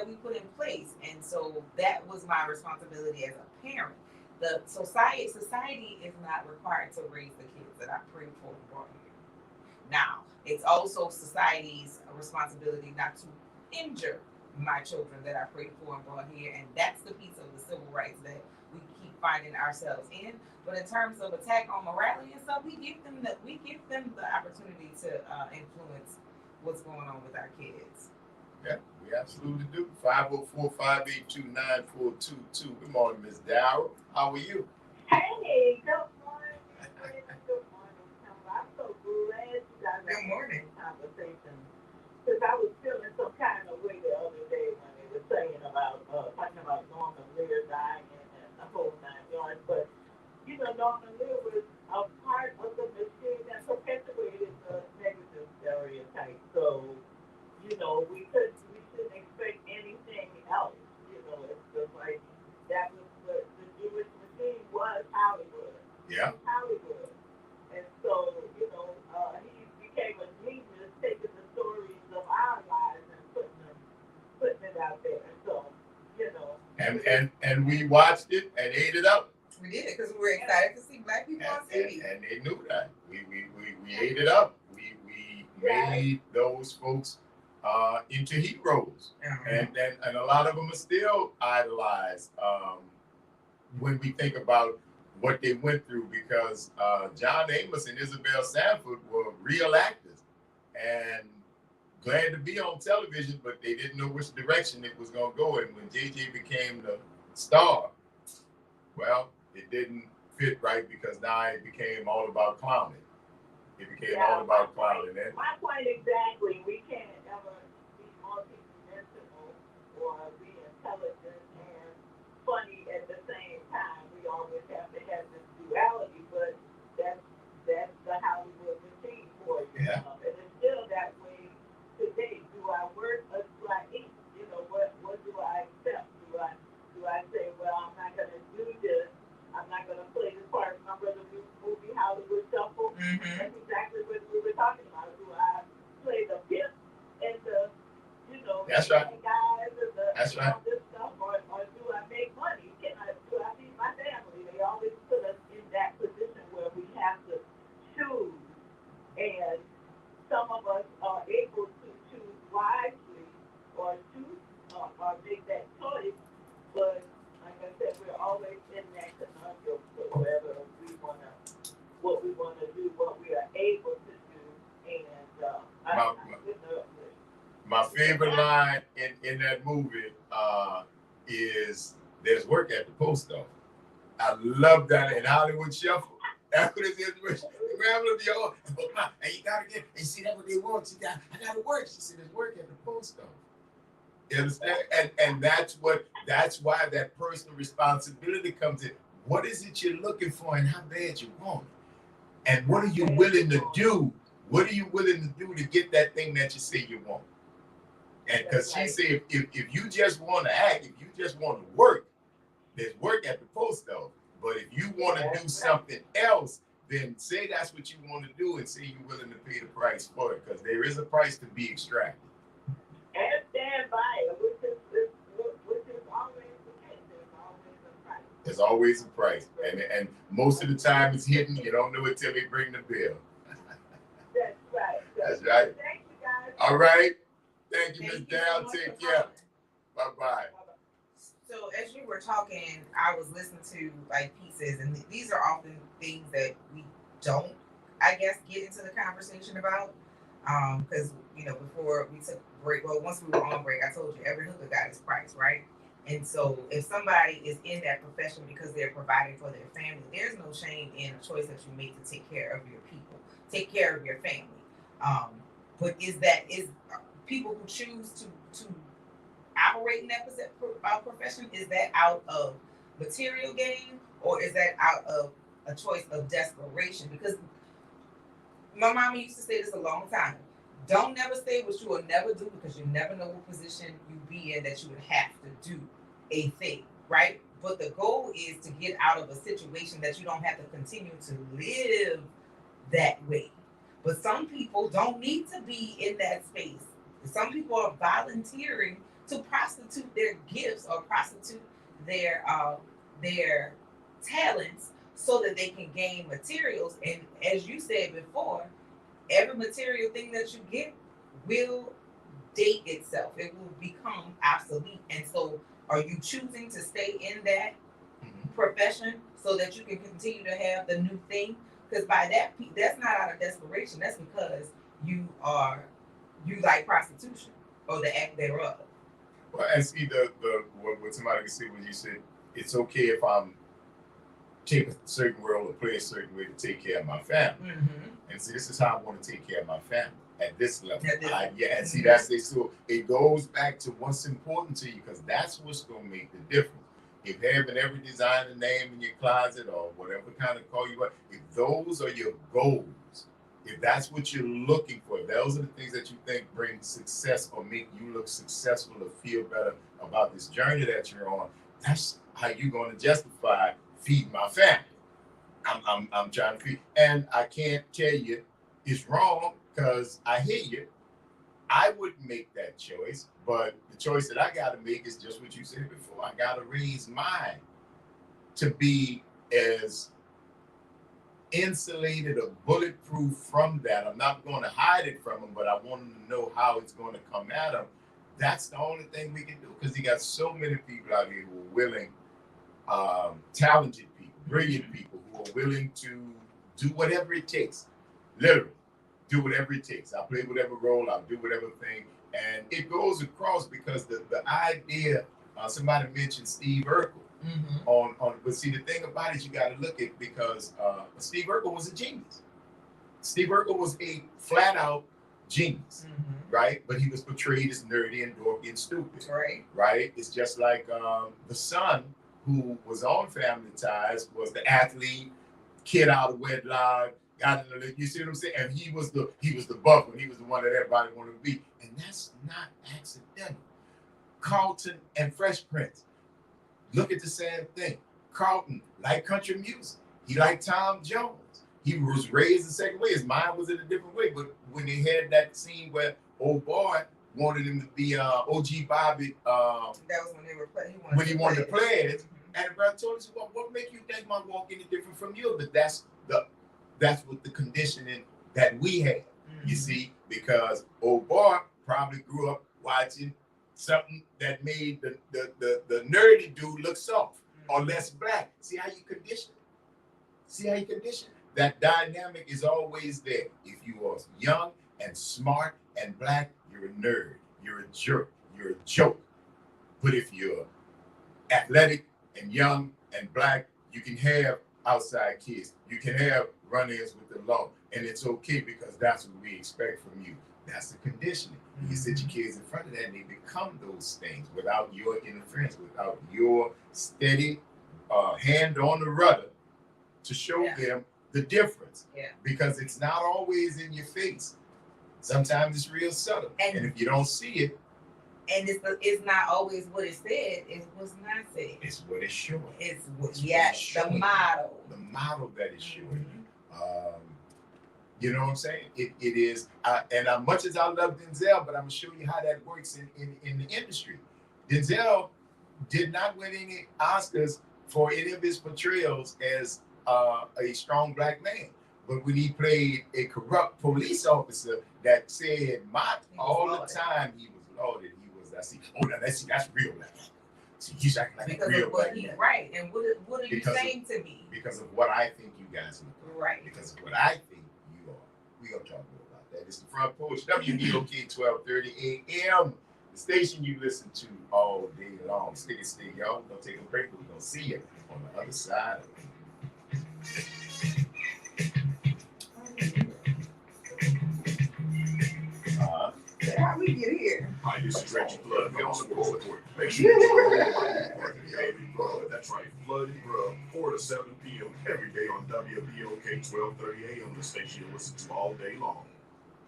we put in place. And so that was my responsibility as a parent. The society is not required to raise the kids that I prayed for and brought here. Now, it's also society's responsibility not to injure my children that I prayed for and brought here, and that's the piece of the civil rights that we keep finding ourselves in. But in terms of attack on morality and stuff, we give them the opportunity to influence what's going on with our kids. Yeah, we absolutely do. 504-582-9422. Good morning, Miss Darrell. How are you? Hey, good morning. Good morning. I'm so glad you guys Good morning. Conversation. Because I was feeling some kind of way the other day when they were saying about talking about Norman Lear dying and the whole 9 yards. But Norman Lear was a part of the machine that perpetuated the negative stereotype. So, we shouldn't expect anything else. It's just like that was the Jewish machine was Hollywood. Yeah. Hollywood. And so, he became a genius taking the stories of our lives and putting it out there. So, And we watched it and ate it up. We did it because we were excited to see Black people on TV. And they knew that. We ate it up. We made those folks into heroes. And a lot of them are still idolized when we think about what they went through, because John Amos and Isabel Sanford were real actors and glad to be on television, but they didn't know which direction it was going to go. And when JJ became the star, well, it didn't fit right, because now it became all about clowning. It became all about clowning. My point exactly. We can't ever be multi-dimensional or be intelligent and funny at the same time. We always have to have this duality, but that's the Hollywood machine for you. Yeah. And it's still that way today. Do I work or do I eat? You know, what do I accept? Do I say, well, I'm not gonna do this, I'm not gonna play this part. Remember the movie Hollywood Shuffle? Mm-hmm. That's exactly what we were talking about. Do I play the pimp and the, That's right. guys and the That's right. all this stuff, or do I make money? Do I feed my family? They always put us in that position where we have to choose, and some of us are able to choose wisely or choose or make that choice, but like I said, we're always in that conundrum to whether what we want to do, what we are able to do, and my favorite line in that movie is "There's work at the post office." I love that in Hollywood Shuffle. That's what it is. The grandmother be all, and you gotta get, and see, that's what they want. I gotta work. She said, "There's work at the post office." You understand? And that's why that personal responsibility comes in. What is it you're looking for, and how bad you want it? And what are you willing to do? What are you willing to do to get that thing that you say you want? And because she said, if you just want to act, if you just want to work, there's work at the post office. But if you want to do something else, then say that's what you want to do, and say you're willing to pay the price for it, because there is a price to be extracted. And stand by it, which is always the case. There's always a price. There's always a price, and most of the time it's hidden. You don't know it till they bring the bill. That's right. That's right. Thank you, guys. All right. Thank you, Ms. Dow. So take care. Bye-bye. So as you were talking, I was listening to like pieces, and these are often things that we don't, I guess, get into the conversation about. Because before we took break, well, once we were on break, I told you every hooker got his price, right? And so if somebody is in that profession because they're providing for their family, there's no shame in a choice that you make to take care of your people, take care of your family. But is people who choose to operate in that profession, is that out of material gain, or is that out of a choice of desperation? Because my mama used to say this a long time: don't never say what you will never do, because you never know what position you be in that you would have to do a thing, right? But the goal is to get out of a situation that you don't have to continue to live that way. But some people don't need to be in that space. Some people are volunteering to prostitute their gifts or prostitute their talents so that they can gain materials. And as you said before, every material thing that you get will date itself. It will become obsolete. And so are you choosing to stay in that profession so that you can continue to have the new thing? Because by that's not out of desperation. That's because you like prostitution or the act thereof. Well, and see what somebody can say when you said it's okay if I'm taking a certain role or play a certain way to take care of my family. Mm-hmm. And see, this is how I want to take care of my family at this level. And see, that's it. So it goes back to what's important to you, because that's what's going to make the difference. If having every designer name in your closet or whatever kind of car you want, if those are your goals, if that's what you're looking for, if those are the things that you think bring success or make you look successful or feel better about this journey that you're on, that's how you're going to justify feeding my family. I'm trying to feed, and I can't tell you it's wrong, because I hear you. I wouldn't make that choice, but the choice that I got to make is just what you said before. I got to raise mine to be as insulated or bulletproof from that. I'm not going to hide it from them, but I want them to know how it's going to come at them. That's the only thing we can do, because you got so many people out here who are willing, talented people, brilliant people who are willing to do whatever it takes. Literally, do whatever it takes. I'll play whatever role, I'll do whatever thing. And it goes across because the idea, somebody mentioned Steve Urkel. But see, the thing about it, you got to look at, because Steve Urkel was a genius. Steve Urkel was a flat out genius, right? But he was portrayed as nerdy and dorky and stupid, right? It's just like the son who was on Family Ties was the athlete, kid out of wedlock, got in the league. You see what I'm saying? And he was the buff one. He was the one that everybody wanted to be, and that's not accidental. Carlton and Fresh Prince. Look at the same thing. Carlton liked country music. He liked Tom Jones. He was raised the second way. His mind was in a different way. But when they had that scene where old boy wanted him to be OG Bobby, that was when they were playing. When he wanted to play it, and the brother told us, "Well, what make you think my walk any different from you?" But that's what the conditioning that we had. You see, because old boy probably grew up watching something that made the nerdy dude look soft or less black. See how you condition it? That dynamic is always there. If you are young and smart and black, you're a nerd, you're a jerk, you're a joke. But if you're athletic and young and black, you can have outside kids. You can have run-ins with the law. And it's okay, because that's what we expect from you. That's the conditioning. You set your kids in front of that and they become those things without your interference, without your steady hand on the rudder to show them the difference. Because it's not always in your face. Sometimes it's real subtle. And if you don't see it, and it's not always what it said, it's what's not said. It's what it's showing. It's the model. The model that is showing you. You know what I'm saying? It is, and much as I love Denzel, but I'm gonna show you how that works in the industry. Denzel did not win any Oscars for any of his portrayals as a strong black man. But when he played a corrupt police officer that said all the time he was lauded, that's real black. See, he's acting like because a real of what black man. Right. And what are you saying to me? Because of what I think you guys look like. Right. Because of what I think you are. We're going to talk more about that. It's the Front Porch, WBOK 1230 AM, the station you listen to all day long. Stick, y'all. We're going to take a break, but we're going to see you on the other side of it. How we get here? Hi, this is Reggie Flood. We're on the Porch. Make sure you That's right, Flood and Grub, 4 to 7 p.m. every day on WBOK 1230 AM, the station you listen to all day long.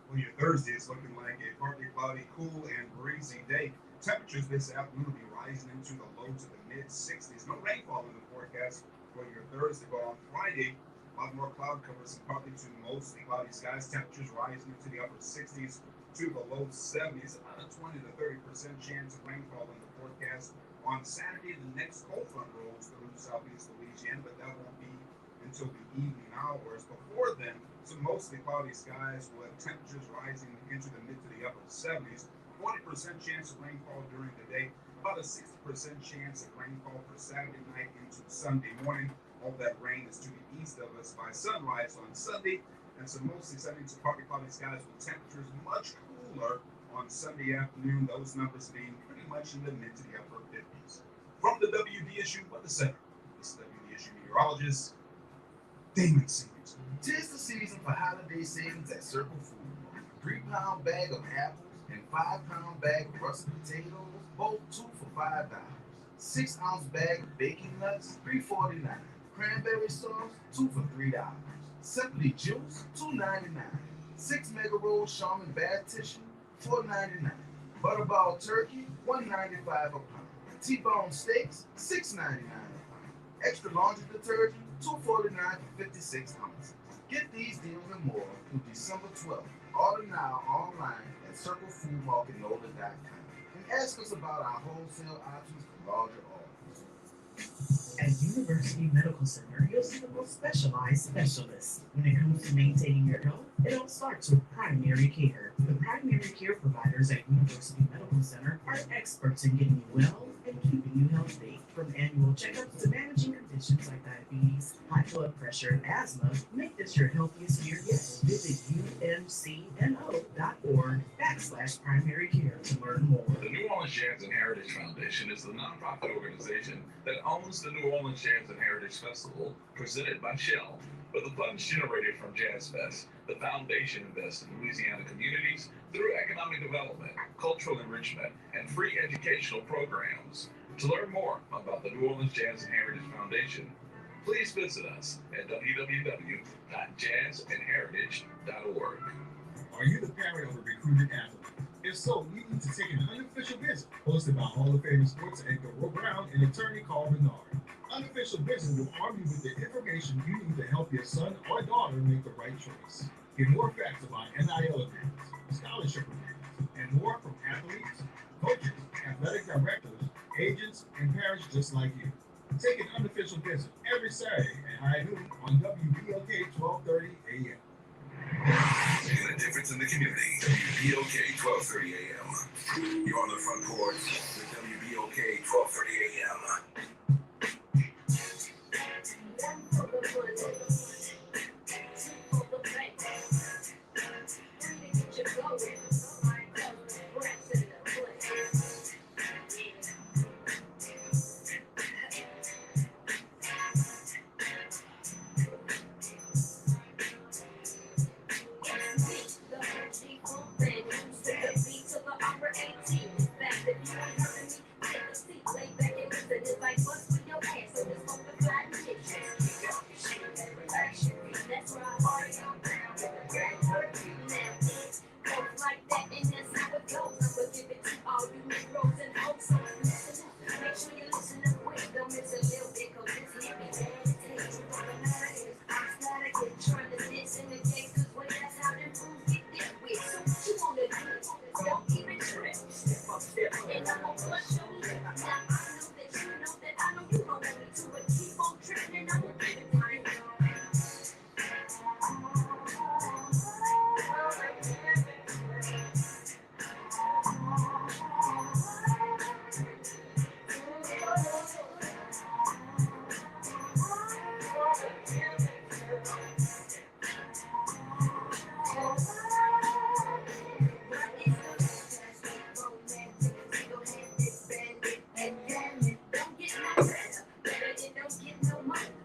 Well, your Thursday is looking like a partly cloudy, cool, and breezy day. Temperatures this afternoon will be rising into the low to the mid-60s. No rainfall in the forecast for your Thursday, but on Friday, a lot more cloud cover, some partly to mostly cloudy skies. Temperatures rising into the upper 60s to the low 70s. About a 20 to 30% chance of rainfall in the forecast. On Saturday, the next cold front rolls through southeast Louisiana, but that won't be until the evening hours. Before then, some mostly cloudy skies with temperatures rising into the mid to the upper 70s. 40% chance of rainfall during the day. About a 60% chance of rainfall for Saturday night into Sunday morning. All that rain is to the east of us by sunrise on Sunday, and some mostly sunny to partly cloudy skies with temperatures much cooler on Sunday afternoon. Those numbers being pretty much in the mid to the upper 50s. From the WDSU Weather Center, this is WDSU meteorologist Damon Seniors. 'Tis the season for holiday savings at Circle Food. 3-pound bag of apples and 5-pound bag of russet potatoes, both 2 for $5. 6-ounce bag of baking nuts, $3.49. Cranberry sauce, 2 for $3. Simply Juice, $2.99. 6 mega roll Charmin bath tissue, $4.99. Butterball turkey, $1.95 a pound. T-bone steaks, $6.99 a pound. Extra laundry detergent, $2.49 for 56 ounces. Get these deals and more through December 12th. Order now online at CircleFoodMarketNola.com and ask us about our wholesale options for larger orders. At University Medical Center, you'll see the most specialized specialists. When it comes to maintaining your health, it all starts with primary care. The primary care providers at University Medical Center are experts in getting you well and keeping you healthy. From annual checkups to managing conditions like diabetes, high blood pressure, and asthma, make this your healthiest year yet. Visit umcno.org/primary care to learn more. The New Orleans Jazz and Heritage Foundation is the nonprofit organization that owns the New Orleans Jazz and Heritage Festival, presented by Shell. With the funds generated from Jazz Fest, the foundation invests in Louisiana communities through economic development, cultural enrichment, and free educational programs. To learn more about the New Orleans Jazz and Heritage Foundation, please visit us at www.jazzandheritage.org. Are you the parent of a recruited athlete? If so, you need to take an unofficial visit hosted by Hall of Fame sports anchor Ro Brown and attorney Carl Bernard. Unofficial visit will arm you with the information you need to help your son or daughter make the right choice. Get more facts about NIL agreements, scholarship agreements, and more from athletes, coaches, athletic directors, agents, and parents just like you. Take an unofficial visit every Saturday at high noon on WBLK 1230 AM. Making a difference in the community. WBOK 1230 AM. You're on the front porch with WBOK 1230 AM.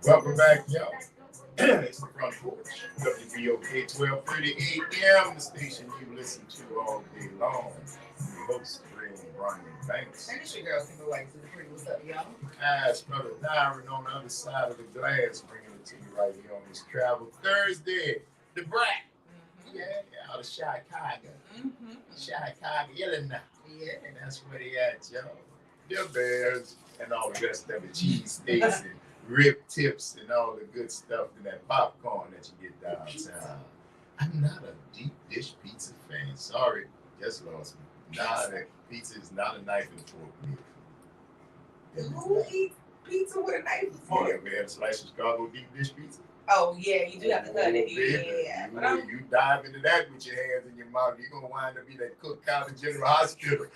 Welcome back, y'all. It's the front porch. WBOK 1230 AM, the station you listen to all day long. Your host, Ray Brian Banks. And it's your girl, Single White to the Pretty. What's up, y'all? As Brother Dyron on the other side of the glass, bringing it to you right here on this Travel Thursday. The Brat. Yeah, out of Chicago. Chicago, Illinois. Yeah, and that's where they at, y'all. The Bears and all the rest of the cheese steaks and rib tips and all the good stuff and that popcorn that you get downtown. I'm not a deep dish pizza fan. Sorry, just lost me. Nah, that pizza is not a knife and fork meal. Who eats pizza with a knife and fork? You ever had a slice of Chicago deep dish pizza? Oh, yeah, you do have to cut it. Yeah. You dive into that with your hands in your mouth, you're going to wind up in that Cook County General Hospital.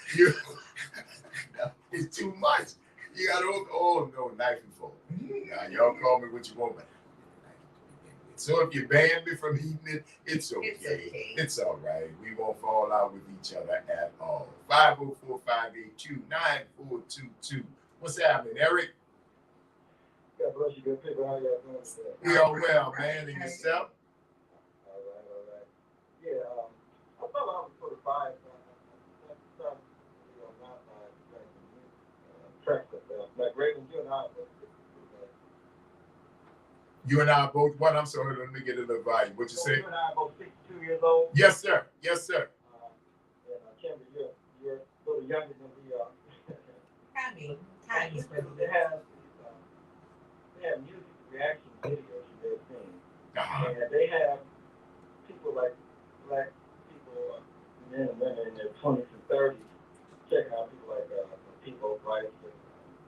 It's too much. You got to, oh, no, knife and fork. Now, y'all call me what you want, but so if you ban me from eating it, it's okay. It's all right. We won't fall out with each other at all. 504-582-9422. What's happening, Eric? God bless you, good people. How y'all doing today? We are well, man. And yourself? All right. Yeah, I thought I was sort of biased on not by track stuff. Like Raven, you and I both. You and I both, what? I'm sorry, let me get a little volume. What you say? You and I are both 62 years old. Yes, sir. Yes, sir. And Kimber, you're a little younger than we are. Tiny. They have music reaction videos they've seen. And they have people like black people, men and women in their 20s and 30s, checking out people like People Price,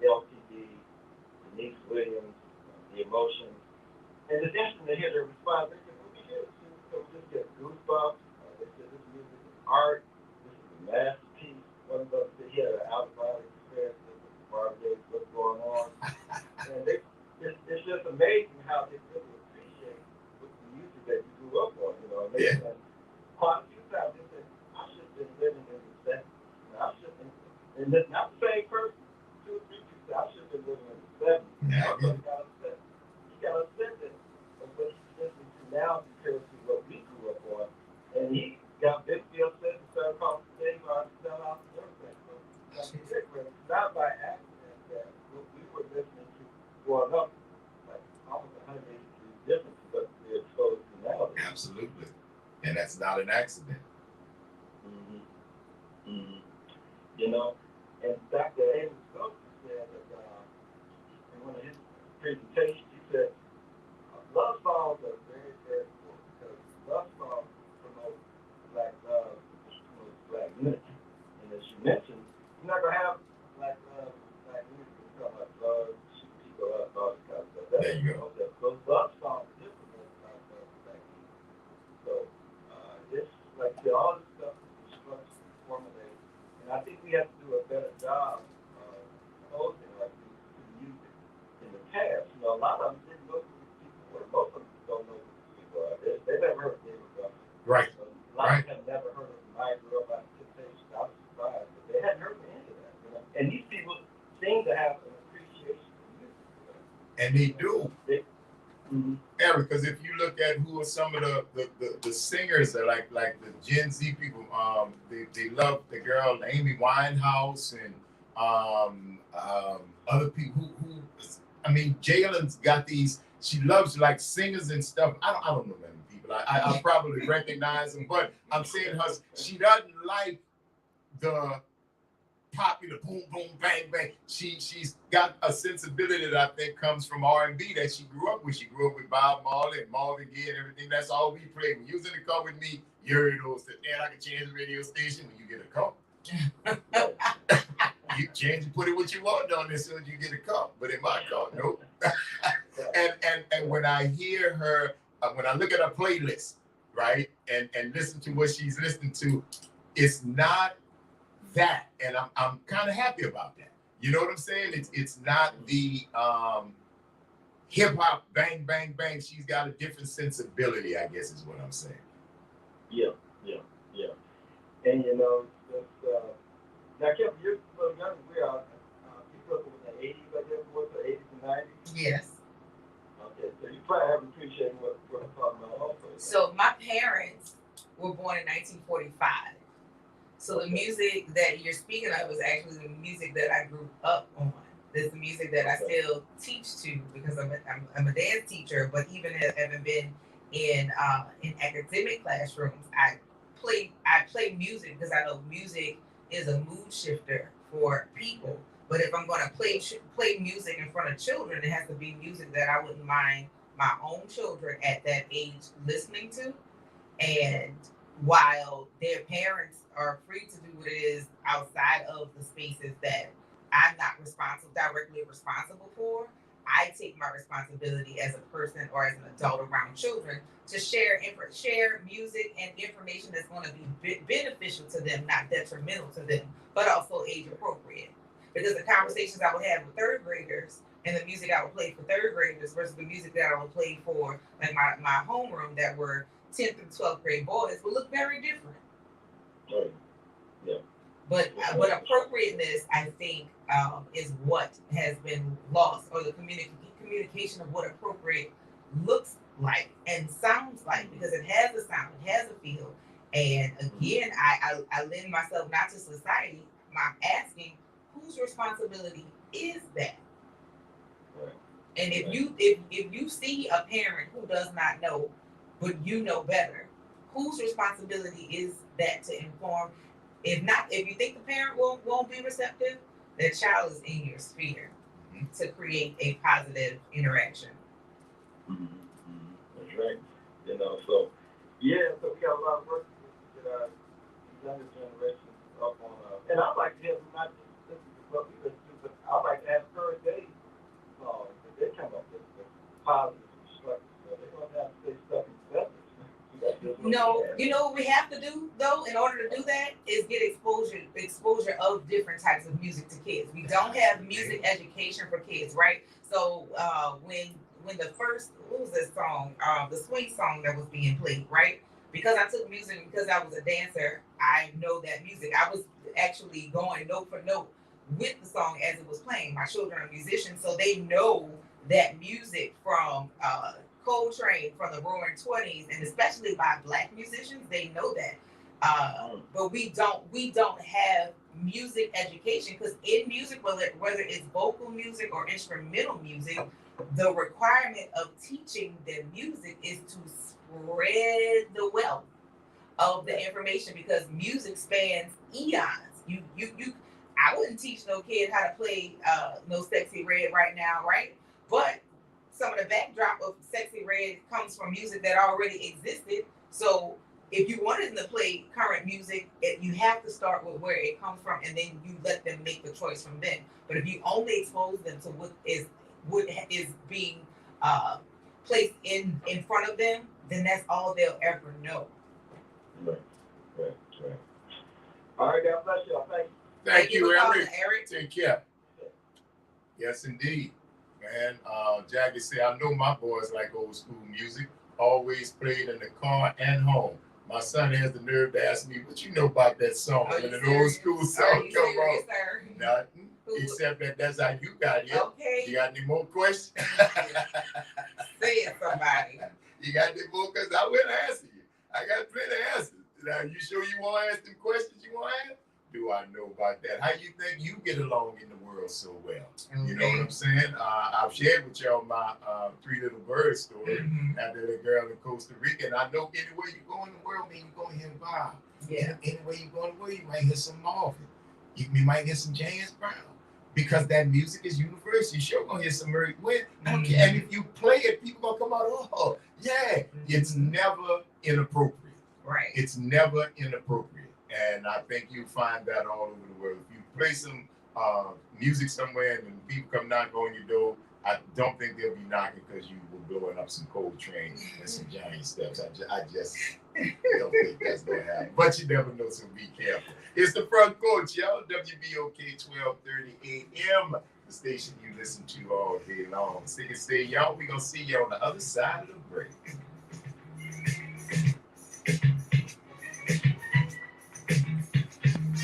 LTD, Denise Williams, The Emotions. And it's interesting to hear their response. They said, well, we just get goosebumps. They said, this music is art. This is a masterpiece. One of them said he had an out-of-body experience with Marvin And that's not the same person. 2 or 3 people. I should have been living in the 70s. Yeah, My brother got upset. He got upset that what he's listening to now compared to what we grew up on. And he got basically upset and started calling the name out and sell out and everything. So that's different. It's not by accident that what we were listening to growing up, like almost 180 degrees different to what we're exposed to nowadays. Absolutely. And that's not an accident. Mm-hmm. Mm-hmm. You know, and Dr. Amos Stokes said that in one of his presentations, he said, love songs are very, very important because love songs promote black love, promote black unity. And as you mentioned, you're not going to have black love and black unity when you talk about love, shoot people up, all this kind of stuff. There you go. Those love songs do promote black love and black unity. So it's like all this stuff is constructed and formulated. And I think we have to do a better job of closing our youth to music in the past. You know, a lot of them didn't know who these people were. Most of them don't know who these people are. They never heard of David Ruffin. Right. A lot of them have never heard of My Girl by the Temptations. I was surprised, but they hadn't heard of any of that. You know? And these people seem to have an appreciation for music. You know? And they do. Mm-hmm. Yeah, because if you look at who are some of the singers that like the Gen Z people, they love the girl Amy Winehouse and other people who I mean, Jalen's got these. She loves like singers and stuff. I don't know many people. I probably recognize them, but I'm saying she doesn't like the popular boom boom bang bang. She's got a sensibility that I think comes from R&B that she grew up with. She grew up with Bob Marley and Marvin Gaye and everything. That's all we played. When you was in the car with me, you heard those. And I can change the radio station when you get a car. You change and put it what you want on this so you get a car. But in my car, nope. and when I hear her, when I look at her playlist, right, and listen to what she's listening to, it's not that, and I'm kind of happy about that. You know what I'm saying? It's not the hip hop bang bang bang. She's got a different sensibility, I guess, is what I'm saying. Yeah. And you know, now Kevin, you're so young. We are. You grew up in the '80s, I guess. What's the '80s and '90s? Yes. Okay, so you probably have appreciated what I'm talking about also. So my parents were born in 1945. So the music that you're speaking of is actually the music that I grew up on. It's the music that I still teach to because I'm a dance teacher. But even as having been in academic classrooms, I play music because I know music is a mood shifter for people. But if I'm going to play music in front of children, it has to be music that I wouldn't mind my own children at that age listening to. And while their parents are free to do what it is outside of the spaces that I'm not directly responsible for, I take my responsibility as a person or as an adult around children to share music and information that's going to be beneficial to them, not detrimental to them, but also age appropriate. Because the conversations I would have with third graders and the music I would play for third graders versus the music that I would play for like my homeroom that were 10th and 12th grade boys would look very different. Right. Yeah. But appropriateness, I think, is what has been lost, or the communication of what appropriate looks like and sounds like, because it has a sound, it has a feel. And again, I lend myself not to society. I'm asking, whose responsibility is that? Right. And if you see a parent who does not know, but you know better, whose responsibility is that to inform? If you think the parent won't be receptive, the child is in your sphere to create a positive interaction. That's right. You know, so we got a lot of work to get our younger generation up on. And I'd like to have them not just listen to what we listen to, but I'd like to have current day songs that they come up with positive constructive. They don't have to stay stuck in the 70s. No, you know what we have to do though in order to do that is get exposure of different types of music to kids. We don't have music education for kids, right? So when the first, what was this song? The swing song that was being played, right? because I took music, because I was a dancer, I know that music. I was actually going note for note with the song as it was playing. My children are musicians, so they know that music from Coltrane, from the Roaring 20s, and especially by Black musicians, they know that. But we don't have music education, because in music, whether it's vocal music or instrumental music, the requirement of teaching the music is to spread the wealth of the information, because music spans eons. You I wouldn't teach no kid how to play no Sexy Red right now, right? But some of the backdrop of Sexy Red comes from music that already existed. So if you wanted them to play current music, you have to start with where it comes from, and then you let them make the choice from then. But if you only expose them to what is being placed in front of them, then that's all they'll ever know. Right. All right, God bless y'all. Thank you, Eric. Take care. Yes, indeed. Man, Jackie said, I know my boys like old school music. Always played in the car and home. My son has the nerve to ask me, what you know about that song? When an old school song come on. Nothing. Except that's how you got here. Okay. You got any more questions? Say it, somebody. You got any more? Because I will answer you. I got plenty of answers. Now, you sure you want to ask them questions you want to ask? Do I know about that? How you think you get along in the world so well? Okay. You know what I'm saying? I've shared with y'all my Three Little Birds story after the girl in Costa Rica. And I know anywhere you go in the world, man, you're going to hear Bob. Yeah. Anywhere you go in the world, you might hear some Marvin. You might hear some James Brown. Because that music is universal. You sure going to hear some Murray Quinn. I don't care. And if you play it, people going to come out, oh, yeah. It's never inappropriate. Right. It's never inappropriate. And I think you find that all over the world. If you play some music somewhere and people come knocking on your door, I don't think they'll be knocking because you were blowing up some Coltrane and some Giant Steps. I just don't think that's going to happen. But you never know, so be careful. It's the Front Porch, y'all. WBOK 1230 AM, the station you listen to all day long. Stay, y'all. We're going to see you on the other side of the break.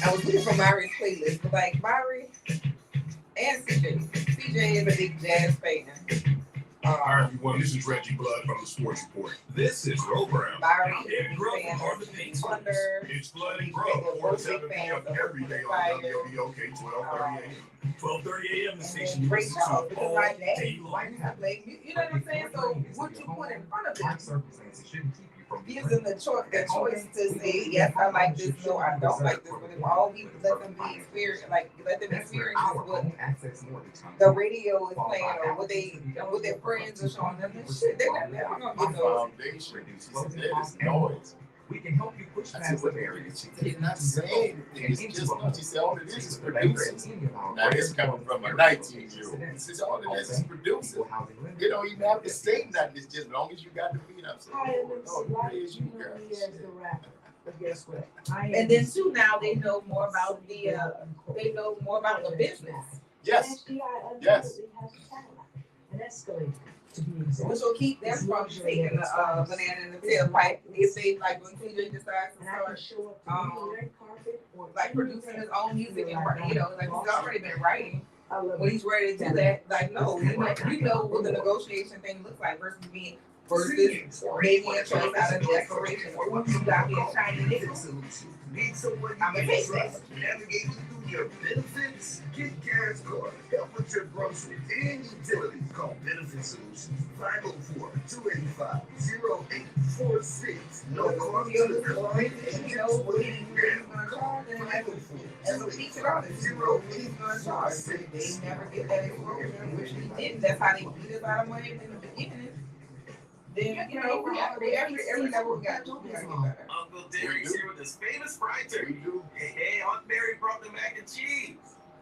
I was looking for Myri's playlist, but like Myri and CJ. CJ is a big jazz fan. All right, everyone, this is Reggie Blood from the Sports Report. This is Roe Brown. Myri It's is Bro a fan from of the Stevie Pink Wonder. It's Blood and Bro, 4 to 7 p.m. every day on WBOK 1230 a.m. 12:30 a.m. the station you listen to all day long. You know what I'm saying? So what you put in front of them gives them the choice to say, yes, I like this, no, I don't like this. But if all we let them be experience, let them experience what the radio is playing or what their friends are showing them, this shit, they're not gonna get no noise. We can help you push past the barriers. He's not saying it's just what he said. All it is producing. Now this coming from a 19-year-old. He says all it is producing. You don't even have to say nothing. It's just as long as you got the beat up. So, praise you, girl. But guess what? And then too, now they know more about the business. Yes. Yes. An escalator. Which will keep them from taking the banana in the tailpipe if they like when CJ decides to start like producing his own music and like he's already been writing. When he's ready to do that, like no, you know what the negotiation thing looks like versus making a choice out of desperation. Or you got here shiny niggas. Need someone I'm gonna take that. Navigate you through your benefits? Get Cash Card. Help with your groceries and utilities. Call Benefit Solutions 504-285-0846. No cost to the client. And just wait now. 504-285-0846. They never get that exposure, which we didn't. That's how they beat us out of money in the beginning. Then every level we got to get better. Uncle Derek's here with his famous writer. Hey, Aunt Mary brought the mac and cheese.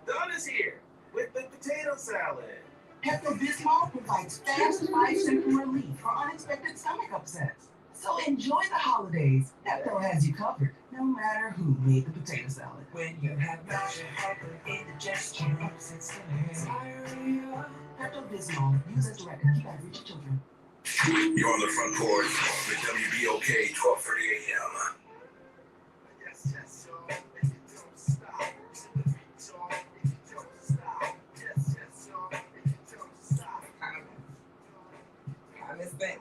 Donna's here with the potato salad. Pepto-Bismol provides fast, life-saving relief for unexpected stomach upsets. So enjoy the holidays. Pepto has you covered, no matter who made the potato salad. When you have nausea, hyper, indigestion, upset stomach, diarrhea. Pepto-Bismol. Use as directed. Keep out of reach of children. You're on the front porch with WBOK 12:30 a.m. Yes, yes, y'all. And you don't stop. To the beat, y'all. And you don't stop. Yes, yes, y'all. And you don't stop. Common sense.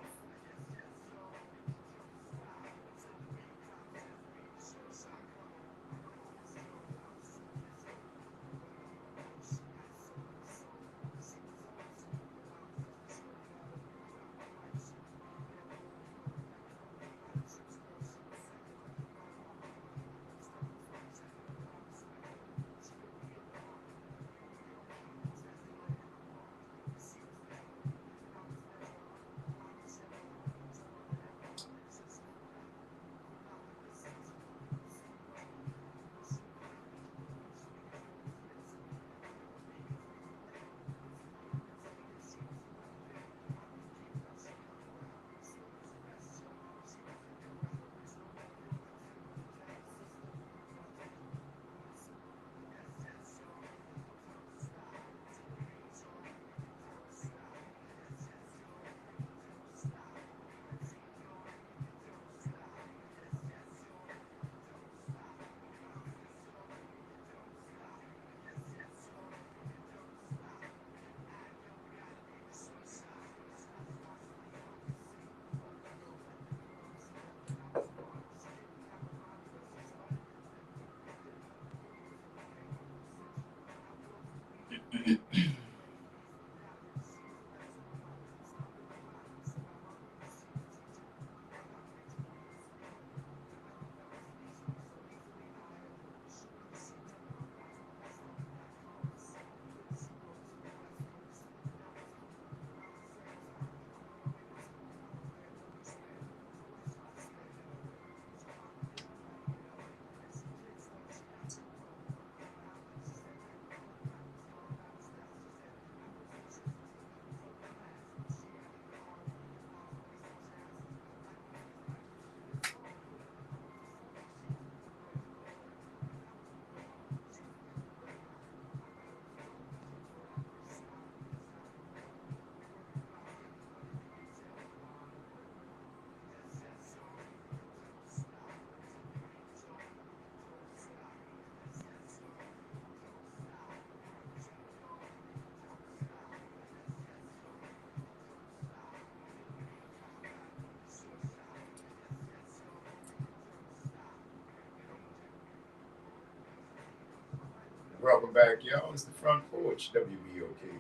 Welcome back, y'all. It's the front porch, WBOK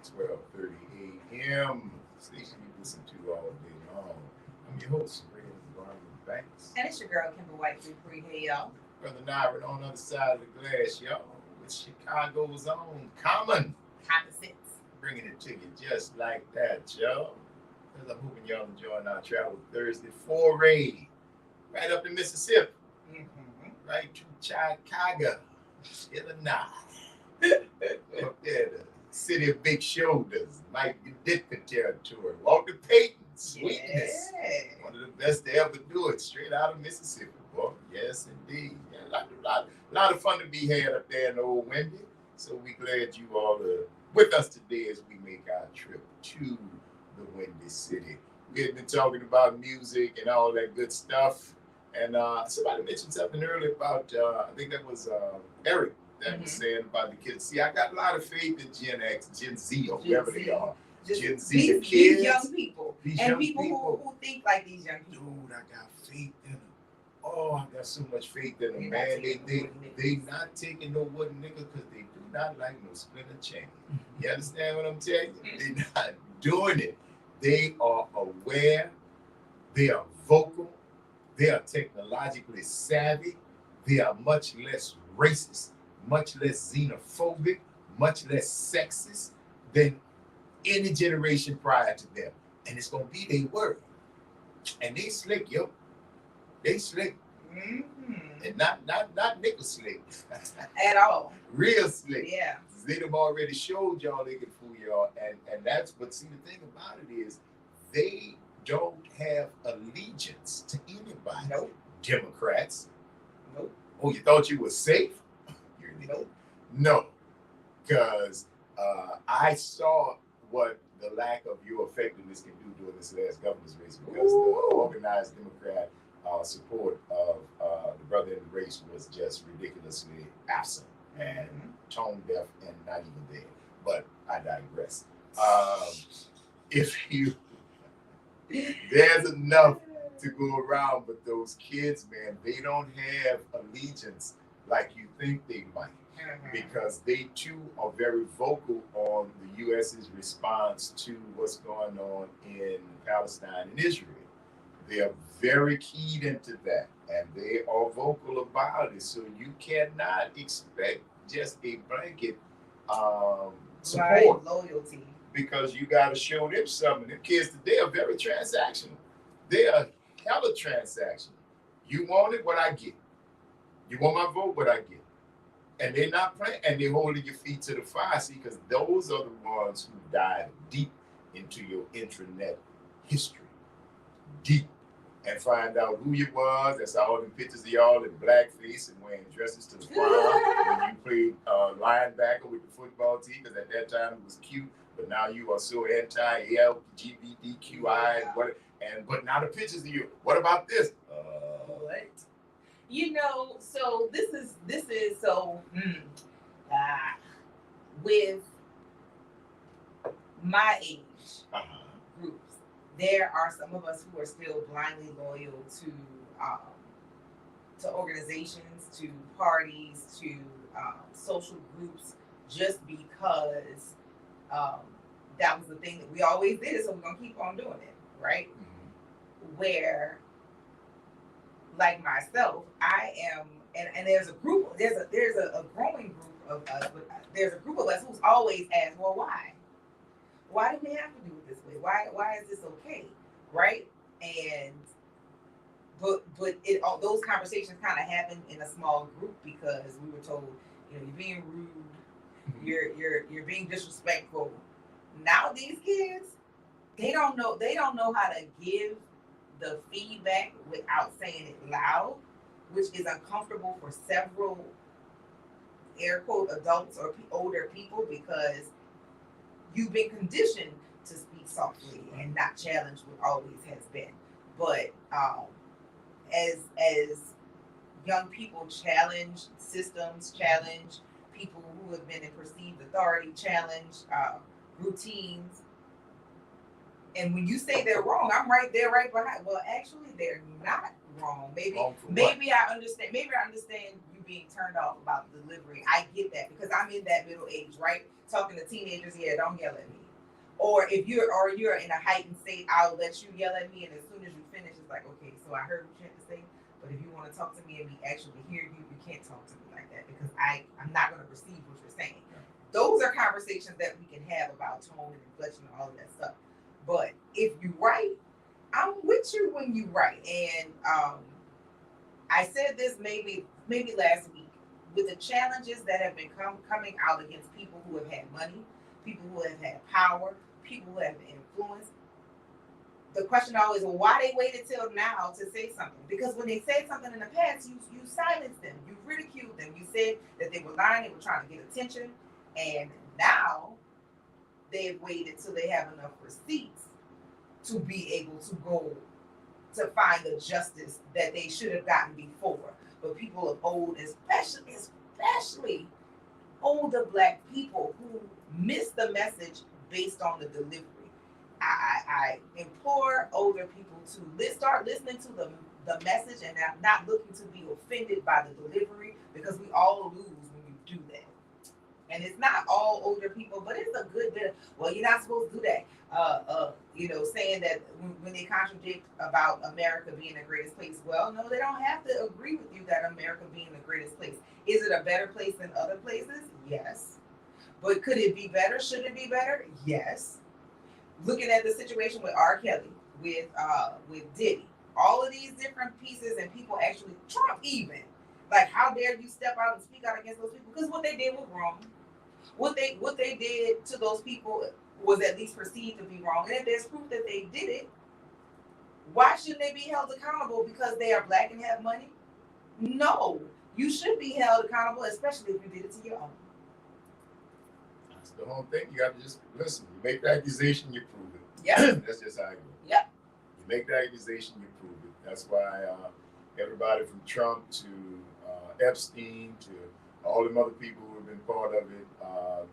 12:30 a.m. Station you listen to all day long. I'm your host, Ron Banks. And it's your girl, Kimber White, Free. Hey, y'all. Brother Nyron on the other side of the glass, y'all. With Chicago's own Common. Common sense. Bringing it to you just like that, y'all. As I'm hoping y'all enjoying our Travel Thursday foray. Right up to Mississippi. Mm-hmm. Right to Chicago, Illinois. Up there, the city of big shoulders, Mike Ditka territory, Walter Payton, sweetness. Yeah. One of the best to ever do it, straight out of Mississippi, boy. Yes, indeed. Yeah, a lot of fun to be had up there in the old Wendy. So we glad you all are with us today as we make our trip to the Windy City. We had been talking about music and all that good stuff. And somebody mentioned something earlier about, I think that was Eric. That was saying about the kids. See, I got a lot of faith in Gen X, Gen Z, or whoever they are. Gen Z, the kids. These young people. These and young people who think like these young people. Dude, I got faith in them. Oh, I got so much faith in them, man. They not taking no wooden nigga because they do not like no splinter chain. You understand what I'm telling you? They're not doing it. They are aware. They are vocal. They are technologically savvy. They are much less racist, much less xenophobic, much less sexist than any generation prior to them. And it's going to be their word. And they slick, yo. They slick. Mm-hmm. And not nigga slick. At all. Real slick. Yeah. They have already showed y'all they can fool y'all. And that's, but see, the thing about it is they don't have allegiance to anybody. Nope. Democrats. Nope. Oh, you thought you were safe? You're nope. No. Because I saw what the lack of your effectiveness can do during this last governor's race, because the organized Democrat support of the brother in the race was just ridiculously absent and tone deaf and not even there. But I digress. If you, there's enough to go around, but those kids, man, they don't have allegiance like you think they might, because they too are very vocal on the U.S.'s response to what's going on in Palestine and Israel. They are very keyed into that, and they are vocal about it. So you cannot expect just a blanket support, loyalty, because you got to show them something. Them kids today are very transactional. They are hella transactional. You want it, what I get. You want my vote, what I get. And they're not playing, and they're holding your feet to the fire, see, because those are the ones who dive deep into your intranet history. Deep. And find out who you was. That's all the pictures of y'all in blackface and wearing dresses to the prom when you played linebacker with the football team, because at that time it was cute, but now you are so anti-LGBTQI but now the pictures of you. What about this? What? You know, so this is so with my age groups, there are some of us who are still blindly loyal to organizations, to parties, to social groups, just because that was the thing that we always did, so we're gonna keep on doing it, right? Where, like myself, I am, and there's a group, there's a growing group of us, but there's a group of us who's always asked, well, why? Why do we have to do it this way? Why is this okay, right? And but all those conversations kind of happen in a small group, because we were told, you know, you're being rude, you're being disrespectful. Now these kids, they don't know how to give the feedback without saying it loud, which is uncomfortable for several air quote adults or older people, because you've been conditioned to speak softly and not challenge what always has been. But as young people challenge systems, challenge people who have been in perceived authority, challenge routines, and when you say they're wrong, I'm right there, right behind. Well, actually, they're not wrong. Maybe I understand. Maybe I understand you being turned off about the delivery. I get that, because I'm in that middle age, right? Talking to teenagers, yeah, don't yell at me. Or if you're in a heightened state, I'll let you yell at me, and as soon as you finish, it's like, okay, so I heard what you had to say, but if you want to talk to me and we actually hear you, you can't talk to me like that, because I'm not going to receive what you're saying. Those are conversations that we can have about tone and inflection and all of that stuff. But if you write, I'm with you when you write. And I said this maybe last week, with the challenges that have been coming out against people who have had money, people who have had power, people who have influence. The question always, well, why they waited till now to say something? Because when they said something in the past, you silenced them, you ridiculed them, you said that they were lying, they were trying to get attention, and now they've waited till they have enough receipts to be able to go to find the justice that they should have gotten before. But people of old, especially older Black people who miss the message based on the delivery. I implore older people to start listening to the message and not looking to be offended by the delivery, because we all lose when you do that. And it's not all older people, but it's a good bit of, well, you're not supposed to do that. Saying that when they contradict about America being the greatest place. Well, no, they don't have to agree with you that America being the greatest place. Is it a better place than other places? Yes. But could it be better? Should it be better? Yes. Looking at the situation with R. Kelly, with Diddy, all of these different pieces, and people actually, Trump even, like, how dare you step out and speak out against those people? Because what they did was wrong. What they did to those people was at least perceived to be wrong. And if there's proof that they did it, why shouldn't they be held accountable because they are Black and have money? No, you should be held accountable, especially if you did it to your own. It's the whole thing. You got to just listen. You make the accusation, you prove it. Yeah. That's just how it goes. Yeah. You make the accusation, you prove it. That's why everybody from Trump to Epstein to all them other people who have been part of it,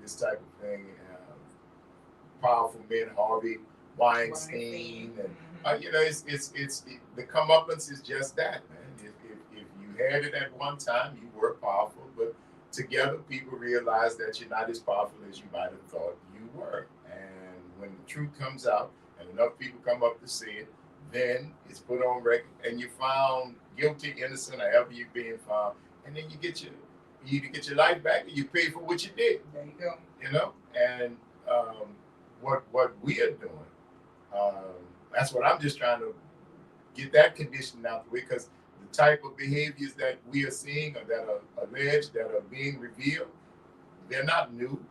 this type of thing, powerful men, Harvey Weinstein, and you know, it's the comeuppance is just that, man. If you had it at one time, you were powerful, but together people realize that you're not as powerful as you might have thought you were. And when the truth comes out and enough people come up to say it, then it's put on record and you're found guilty, innocent, or however you're being found, and then you either get your life back or you pay for what you did. There you go. You know, and what we are doing, that's what I'm just trying to get that condition out the way, because the type of behaviors that we are seeing or that are alleged, that are being revealed, they're not new.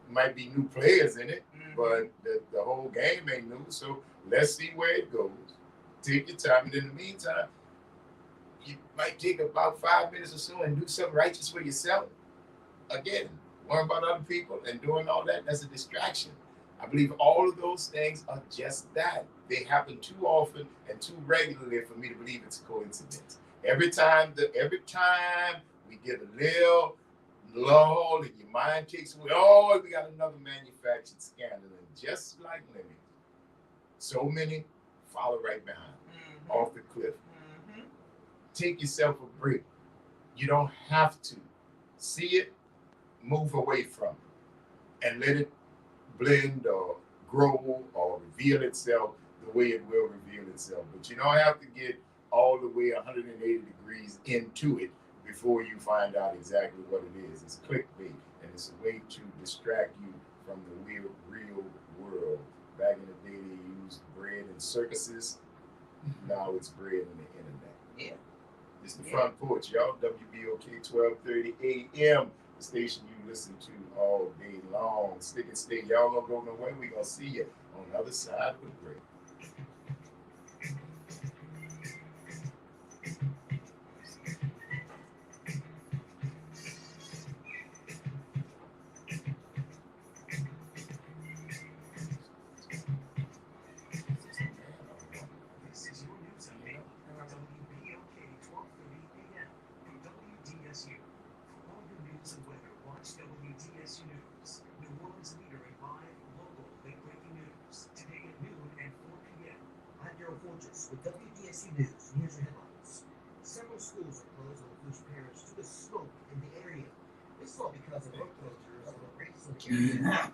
Might be new players in it, but the whole game ain't new. So let's see where it goes. Take your time, and in the meantime, you might take about 5 minutes or so and do something righteous for yourself. Again, worrying about other people and doing all that, that's a distraction. I believe all of those things are just that. They happen too often and too regularly for me to believe it's a coincidence. Every time we get a little lull and your mind takes away, oh, we got another manufactured scandal. And just like Lemmy, so many follow right behind, off the cliff. Take yourself a break. You don't have to see it, move away from it, and let it blend or grow or reveal itself the way it will reveal itself. But you don't have to get all the way 180 degrees into it before you find out exactly what it is. It's clickbait, and it's a way to distract you from the real world. Back in the day, they used bread in circuses. Now it's bread in the internet. Yeah. It's the front porch, y'all. WBOK 1230 AM, the station you listen to all day long. Stick and stay. Y'all don't go nowhere. We're going to see you on the other side of the break. WTSU News, New Orleans leader in live, local, late-breaking news. Today at noon and 4 p.m. I'm Daryl Fortress with WDSU News. Here's your headlines. Several schools are closed on the Porch Parish due to smoke in the area. This is all because of road closures on the race in the area.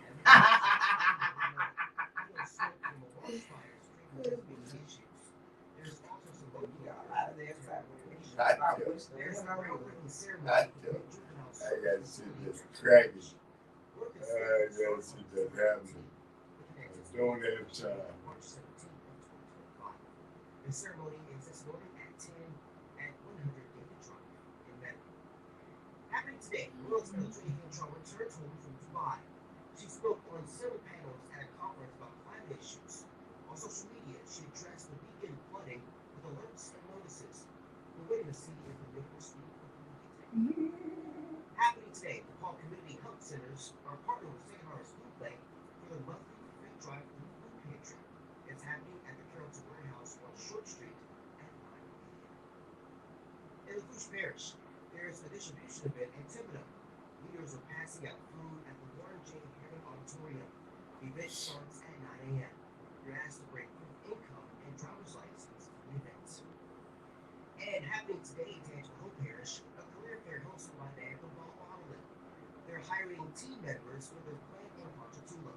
There's also some local there's no written ceremony. I got shit that's cracking. I got shit that's happening. I don't have time. The ceremony is this morning at 10 at 100 David Drive in Medford. Happening today, world's military control returns home from Dubai. She spoke on several panels at a conference about climate issues. On social media, she addressed the weekend flooding with alerts and notices. We're waiting to see if the neighbors speak. Happening today, the Paul Community Health Centers are partnering with St. Lawrence Food Bank for the monthly free drive-through food pantry. It's happening at the Carrollton Warehouse on Short Street at 9 p.m. In the Porch Parish, there is a distribution event in Thibodeau. Leaders are passing out food at the Warren J. Herman Auditorium. The event starts at 9 a.m. You're asked to bring proof of income and driver's license for the event. And happening today in Tangelo Parish, a career fair hosted by the Football Modeling. They're hiring team members for their plant in Ponchatoula.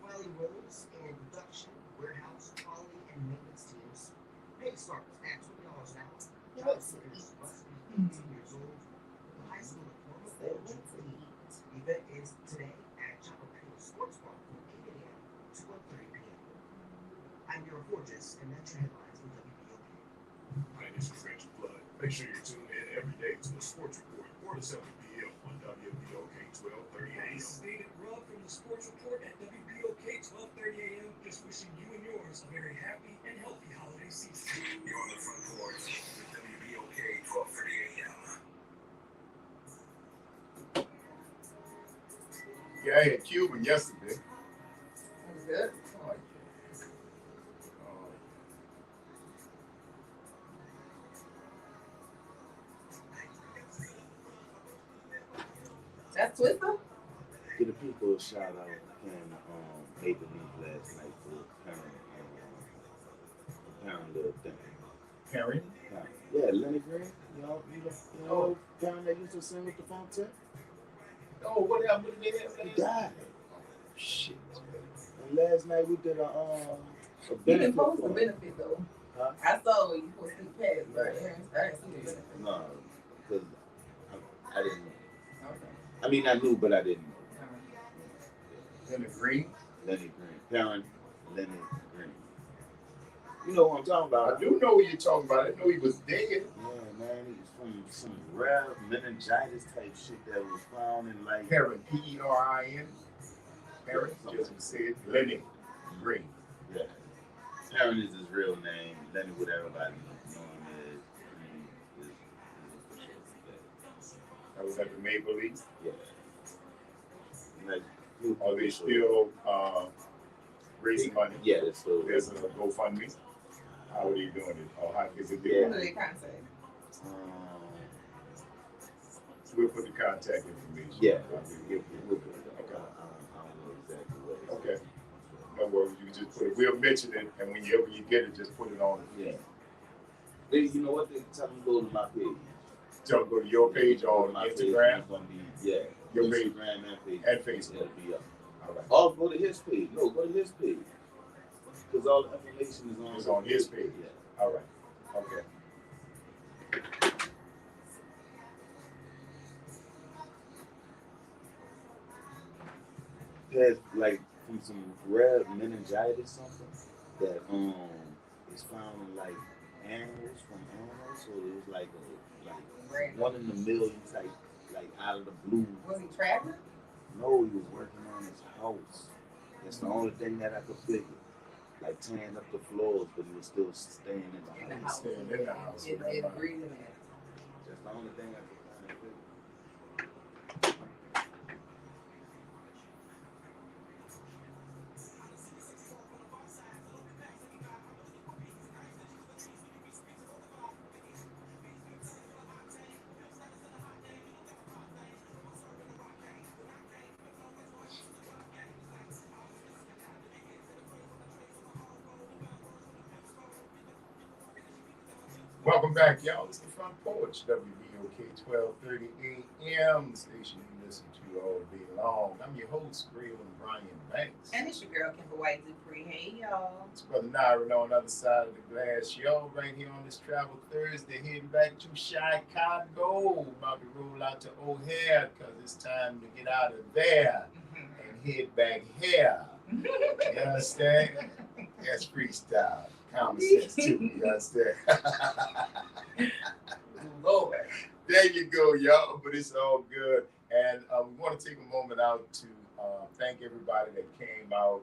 Filing roles in production, warehouse, quality, and maintenance teams. Pay starts at $20 an hour. Job seekers must be 18 years old. The high school diploma or GED. The event is today at Chapel Hill Sports Park from 8 a.m. to 1:30 p.m. I'm Daryl Fortress, and that's your headlines from WBOK. Hi, this is Reggie Flood. Make sure you tune in every day to the Sports Report, 4 to 7 p.m. on WBOK 1230 AM. This is David Grubb from the Sports Report at WBOK 1230 AM. Just wishing you and yours a very happy and healthy holiday season. You're on the front porch with WBOK 1230 AM. Yeah, I had Cuban yesterday. That was good. Oh, yeah. That's Twister? Give the people a shout out and Maple Leaf last night for parent little thing. Parent? Yeah, Lenny Green. You know, parent that used to sing with the phone tip. Oh, what happened with the He died. Shit. And last night we did a You benefit. didn't post the benefit though. Huh? I saw when you posted the past, but I didn't see the benefit. No, because I didn't know. Okay. I mean, I knew, but I didn't know. Lenny Green? Lenny Green. Parent Lenny Green. You know what I'm talking about? I do know what you're talking about. I didn't know he was dead. Yeah, man, he was from some rare meningitis type shit that was found in like Perrin, P-E-R-I-N. Perrin, just said Lenny Green. Yeah. Perrin is his real name. Lenny, what everybody know him as. That was at the Maple Leaf. Yeah. Like, are they still raising money? Yeah, it's still. There's a GoFundMe. How are they doing it? Or how is it What doing? do they contact? We'll put the contact information. Yeah. Okay. I don't know exactly what. Okay. No worries. You just put it. We'll mention it, and whenever you get it, just put it on. Yeah. They, you know what? They tell them to go to my page. Tell them go to your page on Instagram. Yeah. Your page. Instagram and page. And Facebook. It'll be up. All right. Oh, go to his page. No, go to his page. Because all the information is on his page. Yeah. All right. Okay. Has like from some rare meningitis something that is found in like animals from animals, so it was like a one in a million type, like out of the blue. Was he traveling? No, he was working on his house. That's the only thing that I could figure. Like tearing up the floors, but he was still staying in the house. Staying in the house. It's breathing in. That's the only thing I could kind of figure. Welcome back, y'all. It's the Front Porch, WBOK 1230 AM, the station you listen to all day long. I'm your host, Grayland Brian Banks. And it's your girl, Kimber White Dupree. Hey, y'all. It's Brother Nyron on the other side of the glass. Y'all right here on this Travel Thursday, heading back to Chicago. About to roll out to O'Hare because it's time to get out of there and head back here. You understand? That's freestyle. Common sense too, you understand? Lord. There you go, y'all. But it's all good. And we want to take a moment out to thank everybody that came out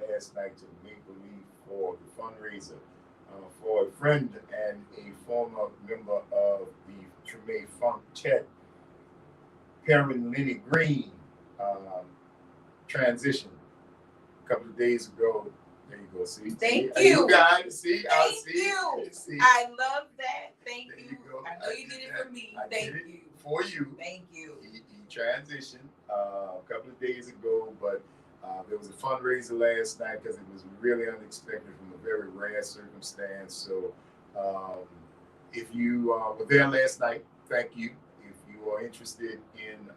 last night to the Maple Leaf for the fundraiser for a friend and a former member of the Treme Funk Chat, Perrin Lenny Green, transition a couple of days ago. There you go. See, Thank see? you. You guys see? Thank see. you. See? I love that. Thank There you. you go. I know you did it for me. I Thank did it you. for you. Thank you. He transitioned a couple of days ago, but there was a fundraiser last night because it was really unexpected from a very rare circumstance. So if you were there last night, thank you. If you are interested in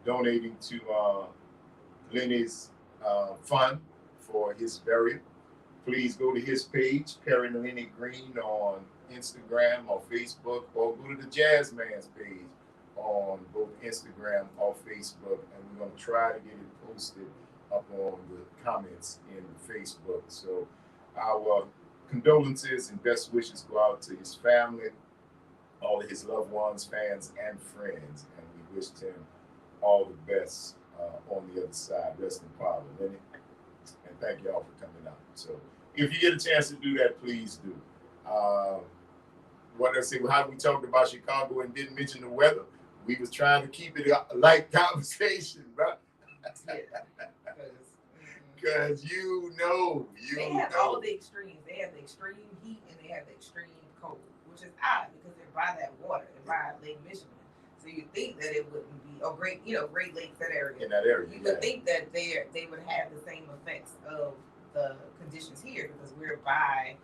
donating to Lenny's fund for his burial, please go to his page, Perrin Lenny Green, on Instagram or Facebook, or go to the Jazz Man's page on both Instagram or Facebook, and we're going to try to get it posted up on the comments in Facebook. So our condolences and best wishes go out to his family, all of his loved ones, fans, and friends, and we wish him all the best on the other side. Rest in power, Lenny. And thank y'all for coming out. So if you get a chance to do that, please do. What I say, how we talked about Chicago and didn't mention the weather, we was trying to keep it a light conversation, bro. Because they have all the extremes. They have the extreme heat and they have the extreme cold, which is odd because they're by that water. They're by Lake Michigan. So you think that it wouldn't be, Great Lakes, that area. In that area, you would think that they would have the same effects of the conditions here because we're by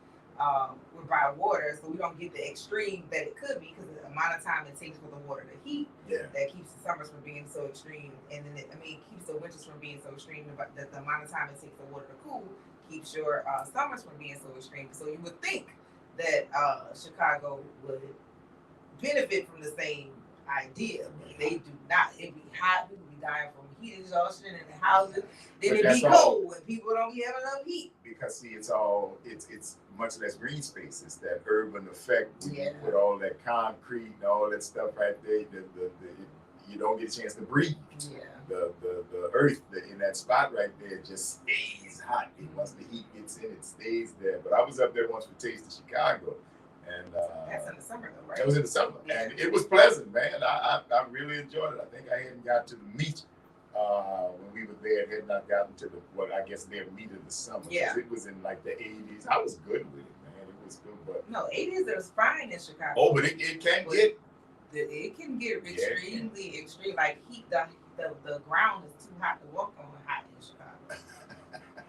water, so we don't get the extreme that it could be because of the amount of time it takes for the water to heat. That keeps the summers from being so extreme, and then it keeps the winters from being so extreme. But the amount of time it takes the water to cool keeps your summers from being so extreme. So you would think that Chicago would benefit from the same idea, but they do not. It'd be hot, people be dying from heat exhaustion in the houses. Then it'd be cold when people don't have enough heat. Because see, it's much less green space. It's that urban effect when you put all that concrete and all that stuff right there. You don't get a chance to breathe. The earth in that spot right there just stays hot. Once the heat gets in, it stays there. But I was up there once for Taste of Chicago. And that's in the summer though, right? That was in the summer, and it was pleasant, man. I really enjoyed it. I think I hadn't got to the meat when we were there. Had not gotten to I guess their meat of the summer. Yeah, it was in like the 80s. I was good with it, man. It was good, but no, 80s is fine in Chicago. Oh, but it can get extremely extreme. Like heat, the ground is too hot to walk on hot in Chicago.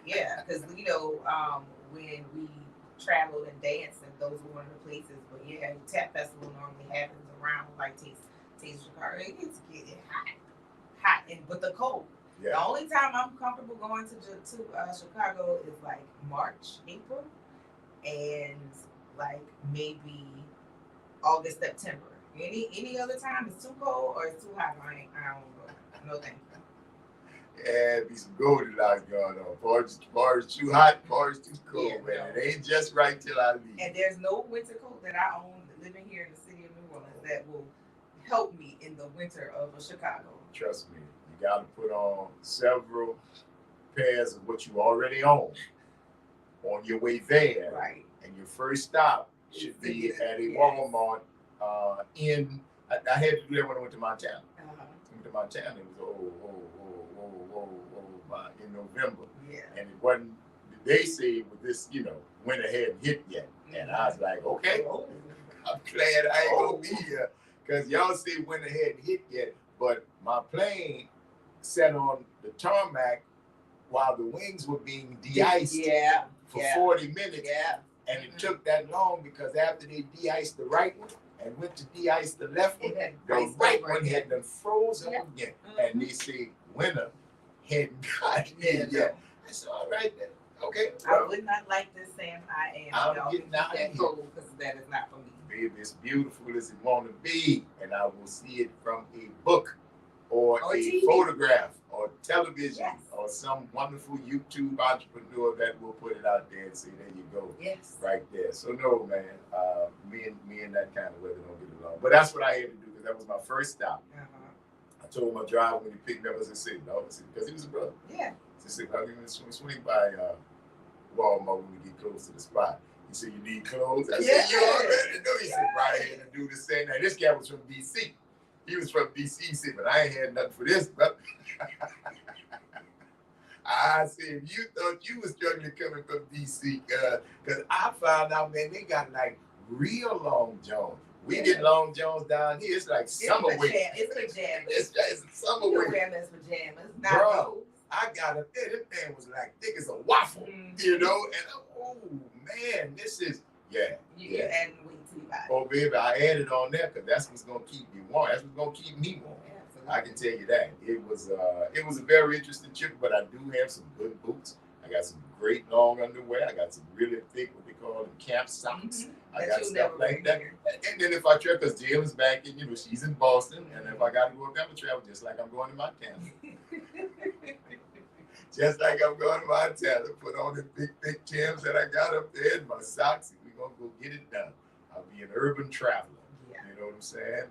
Yeah, because when we traveled and danced, and those were one of the places. But yeah, the Tap Festival normally happens around like Taste of Chicago. It gets hot, but the cold. Yeah. The only time I'm comfortable going to Chicago is like March, April, and like maybe August, September. Any other time it's too cold or it's too hot. I don't go. No thank you. Yeah, be some Goldilocks going on. Porch too hot, Porch too cold, man. It ain't just right till I leave. And there's no winter coat that I own living here in the city of New Orleans that will help me in the winter of Chicago. Trust me, you got to put on several pairs of what you already own on your way there. Right. And your first stop should be at a Walmart I had to do that when I went to Montana. I went to Montana. It was in November. Yeah. And it wasn't, they say with this, winter hadn't hit yet. And I was like, okay, I'm glad I ain't gonna be here. Because y'all say winter hadn't hit yet, but my plane sat on the tarmac while the wings were being de-iced for 40 minutes. Yeah. And it took that long because after they de-iced the right one and went to de-ice the left one, the right one had them frozen again. And they say winter hadn't got here yet. I said, all right then. Okay. Well, I would not like this saying I'm getting out of here. Because that is not for me. Baby, it's beautiful as it want to be. And I will see it from a book or a TV. Photograph or television or some wonderful YouTube entrepreneur that will put it out there and say, there you go. Yes. Right there. So no, man, me and that kind of weather don't get along. But that's what I had to do because that was my first stop. I told my driver when he picked me up, I said, no, because he was a brother. Yeah. So he said, I'm going to swing by Walmart when we get close to the spot. He said, you need clothes? I said, you already know. He said, right here to do the same. Now, this guy was from D.C. He was from D.C. He said, but I ain't had nothing for this, brother. I said, you thought you was struggling coming from D.C. Because I found out, man, they got like real long johns. We get long johns down here. It's like summer wear. It's pajamas. It's summer wear. You wear them as pajamas. Not those. I got up there. This man was like thick as a waffle, And oh man, this is You're adding weight to your body. Oh baby, I added on there because that's what's gonna keep me warm. That's what's gonna keep me warm. Yeah, I can tell you that. It was a very interesting trip, but I do have some good boots. I got some great long underwear. I got some really thick, what they call them, camp socks. I got stuff like that. And then if I travel, because Jill is back in, she's in Boston, and if I got to go up there, I'm travel just like I'm going to Montana. Just like I'm going to Montana. Put on the big, thick Timbs that I got up there and my socks, and we're going to go get it done. I'll be an urban traveler. Yeah. You know what I'm saying?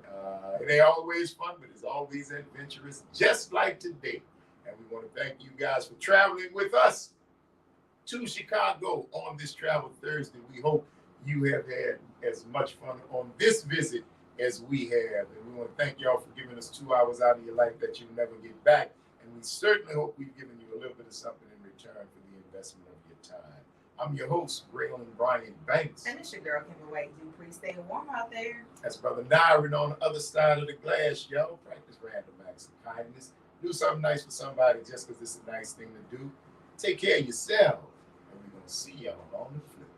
It ain't always fun, but it's always adventurous, just like today. And we want to thank you guys for traveling with us to Chicago on this Travel Thursday. We hope you have had as much fun on this visit as we have. And we want to thank y'all for giving us 2 hours out of your life that you'll never get back. And And we certainly hope we've given you a little bit of something in return for the investment of your time. I'm your host, Braylon Brian Banks. And it's your girl, Kimber White Dupree. Stay warm out there. That's Brother Nyron on the other side of the glass, yo. Practice random acts of kindness. Do something nice for somebody just because it's a nice thing to do. Take care of yourself. And we're going to see y'all on the flip.